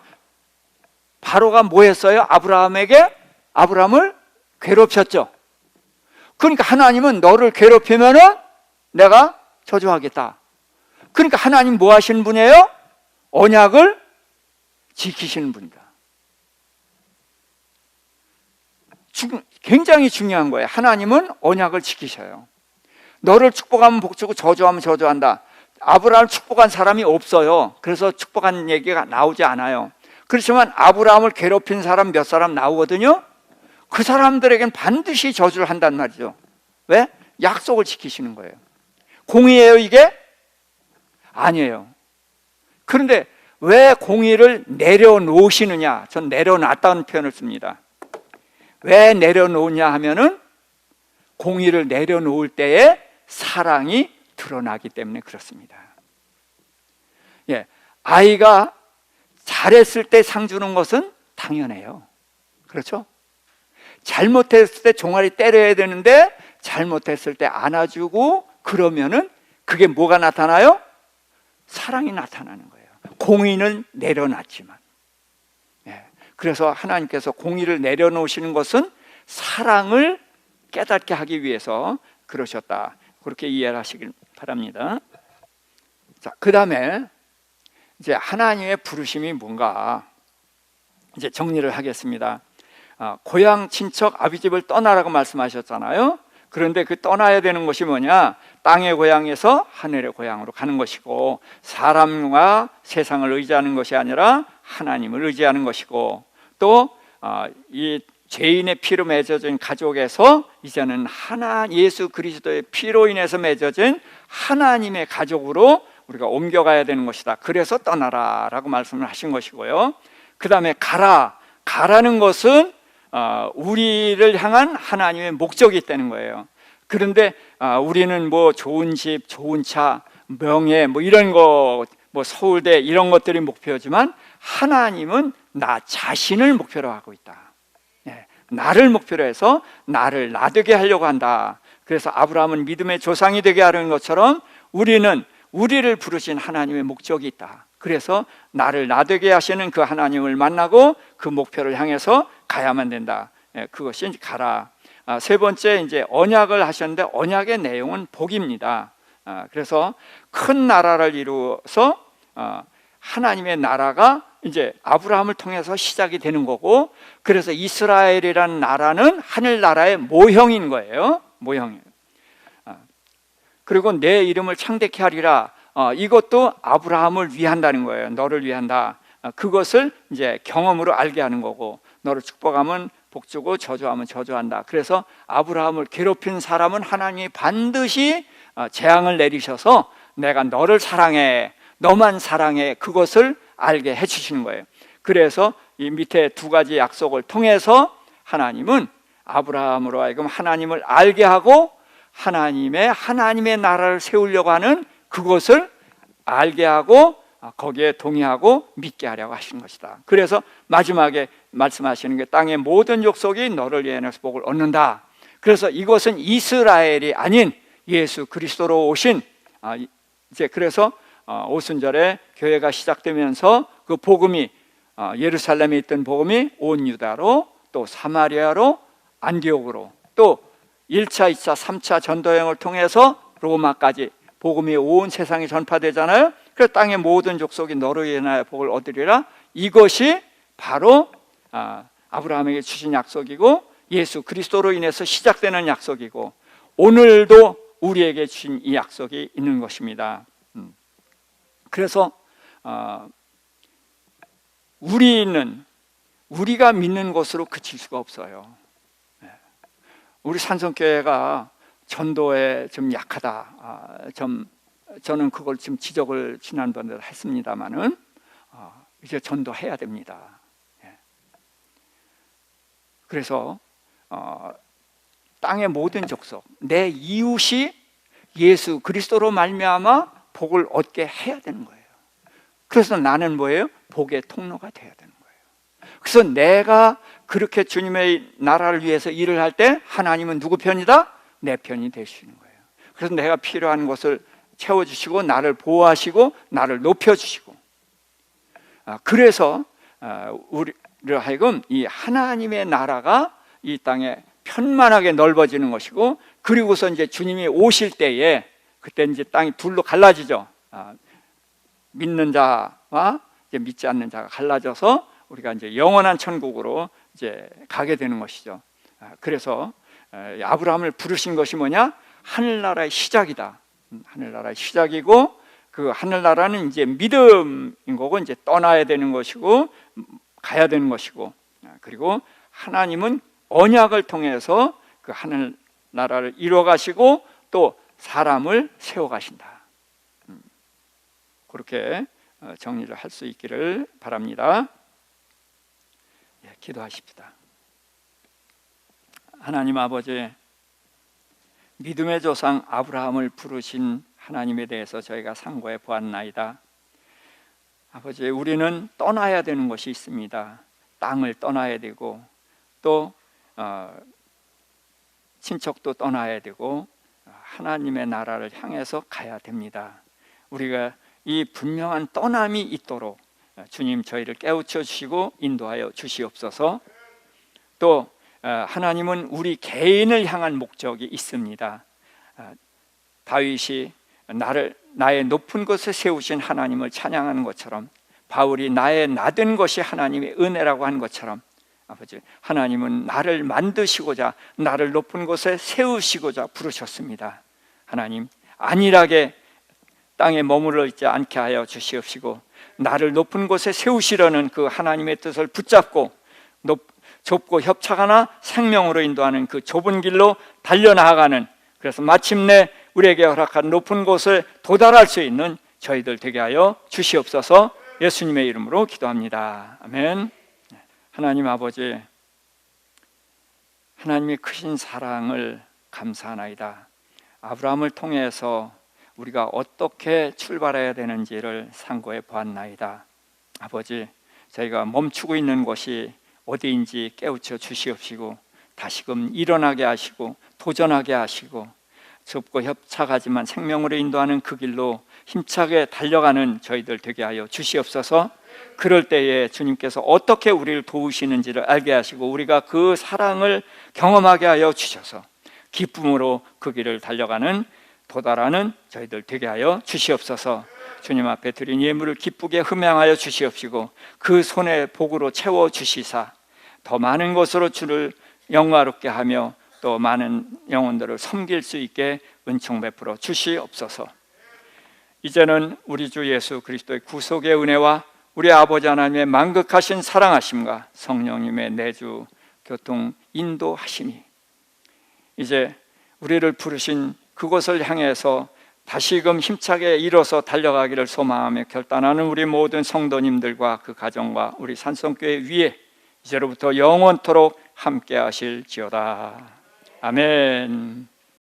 바로가 뭐 했어요? 아브라함을 괴롭혔죠. 그러니까 하나님은 너를 괴롭히면은 내가 저주하겠다. 그러니까 하나님 뭐 하시는 분이에요? 언약을 지키시는 분이다. 굉장히 중요한 거예요. 하나님은 언약을 지키셔요. 너를 축복하면 복주고 저주하면 저주한다. 아브라함을 축복한 사람이 없어요. 그래서 축복한 얘기가 나오지 않아요. 그렇지만 아브라함을 괴롭힌 사람 몇 사람 나오거든요. 그 사람들에겐 반드시 저주를 한단 말이죠. 왜? 약속을 지키시는 거예요. 공의예요 이게? 아니에요. 그런데 왜 공의를 내려놓으시느냐? 전 내려놨다는 표현을 씁니다. 왜 내려놓냐 하면은 공의를 내려놓을 때에 사랑이 드러나기 때문에 그렇습니다. 예, 아이가 잘했을 때 상 주는 것은 당연해요. 그렇죠? 잘못했을 때 종아리 때려야 되는데 잘못했을 때 안아주고 그러면은 그게 뭐가 나타나요? 사랑이 나타나는 거예요. 공의는 내려놨지만. 예, 그래서 하나님께서 공의를 내려놓으시는 것은 사랑을 깨닫게 하기 위해서 그러셨다. 그렇게 이해를 하시길 바랍니다. 자, 그 다음에 이제 하나님의 부르심이 뭔가 이제 정리를 하겠습니다. 고향 친척 아비집을 떠나라고 말씀하셨잖아요. 그런데 그 떠나야 되는 것이 뭐냐? 땅의 고향에서 하늘의 고향으로 가는 것이고, 사람과 세상을 의지하는 것이 아니라 하나님을 의지하는 것이고, 또 이 죄인의 피로 맺어진 가족에서 이제는 예수 그리스도의 피로 인해서 맺어진 하나님의 가족으로 우리가 옮겨가야 되는 것이다. 그래서 떠나라 라고 말씀을 하신 것이고요. 그 다음에 가라는 것은 우리를 향한 하나님의 목적이 있다는 거예요. 그런데 우리는 뭐 좋은 집, 좋은 차, 명예 뭐 이런 거, 뭐 서울대 이런 것들이 목표지만 하나님은 나 자신을 목표로 하고 있다. 나를 목표로 해서 나를 나되게 하려고 한다. 그래서 아브라함은 믿음의 조상이 되게 하는 것처럼 우리는 우리를 부르신 하나님의 목적이 있다. 그래서 나를 나되게 하시는 그 하나님을 만나고 그 목표를 향해서 가야만 된다. 그것이 이제 가라. 세 번째 이제 언약을 하셨는데 언약의 내용은 복입니다. 그래서 큰 나라를 이루어서 하나님의 나라가 이제 아브라함을 통해서 시작이 되는 거고, 그래서 이스라엘이라는 나라는 하늘나라의 모형인 거예요. 모형이에요. 그리고 내 이름을 창대케 하리라. 이것도 아브라함을 위한다는 거예요. 너를 위한다. 그것을 이제 경험으로 알게 하는 거고, 너를 축복하면 복주고 저주하면 저주한다. 그래서 아브라함을 괴롭힌 사람은 하나님이 반드시 재앙을 내리셔서 내가 너를 사랑해, 너만 사랑해, 그것을 알게 해주시는 거예요. 그래서 이 밑에 두 가지 약속을 통해서 하나님은 아브라함으로 하여금 하나님을 알게 하고 하나님의 나라를 세우려고 하는 그것을 알게 하고 거기에 동의하고 믿게 하려고 하시는 것이다. 그래서 마지막에 말씀하시는 게 땅의 모든 족속이 너를 인해서 복을 얻는다. 그래서 이것은 이스라엘이 아닌 예수 그리스도로 오신, 이제 그래서 오순절에 교회가 시작되면서 그 복음이 예루살렘에 있던 복음이 온 유다로, 또 사마리아로, 안디옥으로, 또 1차, 2차, 3차 전도여행을 통해서 로마까지 복음이 온 세상에 전파되잖아요. 그래서 땅의 모든 족속이 너로 인하여 복을 얻으리라. 이것이 바로 아브라함에게 주신 약속이고 예수 그리스도로 인해서 시작되는 약속이고 오늘도 우리에게 주신 이 약속이 있는 것입니다. 그래서 우리가 믿는 것으로 그칠 수가 없어요. 우리 산성교회가 전도에 좀 약하다. 저는 그걸 지금 지적을 지난번에 했습니다만은 이제 전도해야 됩니다. 그래서 땅의 모든 족속, 내 이웃이 예수 그리스도로 말미암아 복을 얻게 해야 되는 거예요. 그래서 나는 뭐예요? 복의 통로가 돼야 되는 거예요. 그래서 내가 그렇게 주님의 나라를 위해서 일을 할 때 하나님은 누구 편이다? 내 편이 되시는 거예요. 그래서 내가 필요한 것을 채워주시고 나를 보호하시고 나를 높여주시고, 그래서 우리를 하여금 이 하나님의 나라가 이 땅에 편만하게 넓어지는 것이고, 그리고서 이제 주님이 오실 때에 그때 이제 땅이 둘로 갈라지죠. 믿는 자와 이제 믿지 않는 자가 갈라져서 우리가 이제 영원한 천국으로 이제 가게 되는 것이죠. 그래서 아브라함을 부르신 것이 뭐냐? 하늘나라의 시작이다. 하늘나라의 시작이고, 그 하늘나라는 이제 믿음인 거고, 이제 떠나야 되는 것이고 가야 되는 것이고, 그리고 하나님은 언약을 통해서 그 하늘나라를 이루어 가시고 또 사람을 세워 가신다. 그렇게 정리를 할 수 있기를 바랍니다. 기도하십시다. 하나님 아버지, 믿음의 조상 아브라함을 부르신 하나님에 대해서 저희가 상고해 보았나이다. 아버지, 우리는 떠나야 되는 것이 있습니다. 땅을 떠나야 되고 또 친척도 떠나야 되고 하나님의 나라를 향해서 가야 됩니다. 우리가 이 분명한 떠남이 있도록 주님 저희를 깨우쳐 주시고 인도하여 주시옵소서. 또 하나님은 우리 개인을 향한 목적이 있습니다. 다윗이 나의 높은 곳에 세우신 하나님을 찬양하는 것처럼, 바울이 나의 낮은 것이 하나님의 은혜라고 한 것처럼, 아버지, 하나님은 나를 만드시고자 나를 높은 곳에 세우시고자 부르셨습니다. 하나님, 안일하게 땅에 머물러 있지 않게 하여 주시옵시고, 나를 높은 곳에 세우시려는 그 하나님의 뜻을 붙잡고 좁고 협착하나 생명으로 인도하는 그 좁은 길로 달려나가는, 그래서 마침내 우리에게 허락한 높은 곳에 도달할 수 있는 저희들 되게 하여 주시옵소서. 예수님의 이름으로 기도합니다. 아멘. 하나님 아버지, 하나님의 크신 사랑을 감사하나이다. 아브라함을 통해서 우리가 어떻게 출발해야 되는지를 상고해 보았나이다. 아버지, 저희가 멈추고 있는 곳이 어디인지 깨우쳐 주시옵시고 다시금 일어나게 하시고 도전하게 하시고 좁고 협착하지만 생명으로 인도하는 그 길로 힘차게 달려가는 저희들 되게 하여 주시옵소서. 그럴 때에 주님께서 어떻게 우리를 도우시는지를 알게 하시고 우리가 그 사랑을 경험하게 하여 주셔서 기쁨으로 그 길을 달려가는 도달하는 저희들 되게 하여 주시옵소서. 주님 앞에 드린 예물을 기쁘게 흠양하여 주시옵시고 그 손에 복으로 채워 주시사 더 많은 것으로 주를 영화롭게 하며 또 많은 영혼들을 섬길 수 있게 은총 베풀어 주시옵소서. 이제는 우리 주 예수 그리스도의 구속의 은혜와 우리 아버지 하나님의 만극하신 사랑하심과 성령님의 내주 교통 인도하심이 이제 우리를 부르신 그곳을 향해서 다시금 힘차게 일어서 달려가기를 소망하며 결단하는 우리 모든 성도님들과 그 가정과 우리 산성교회 위에 이제로부터 영원토록 함께 하실지어다. 아멘.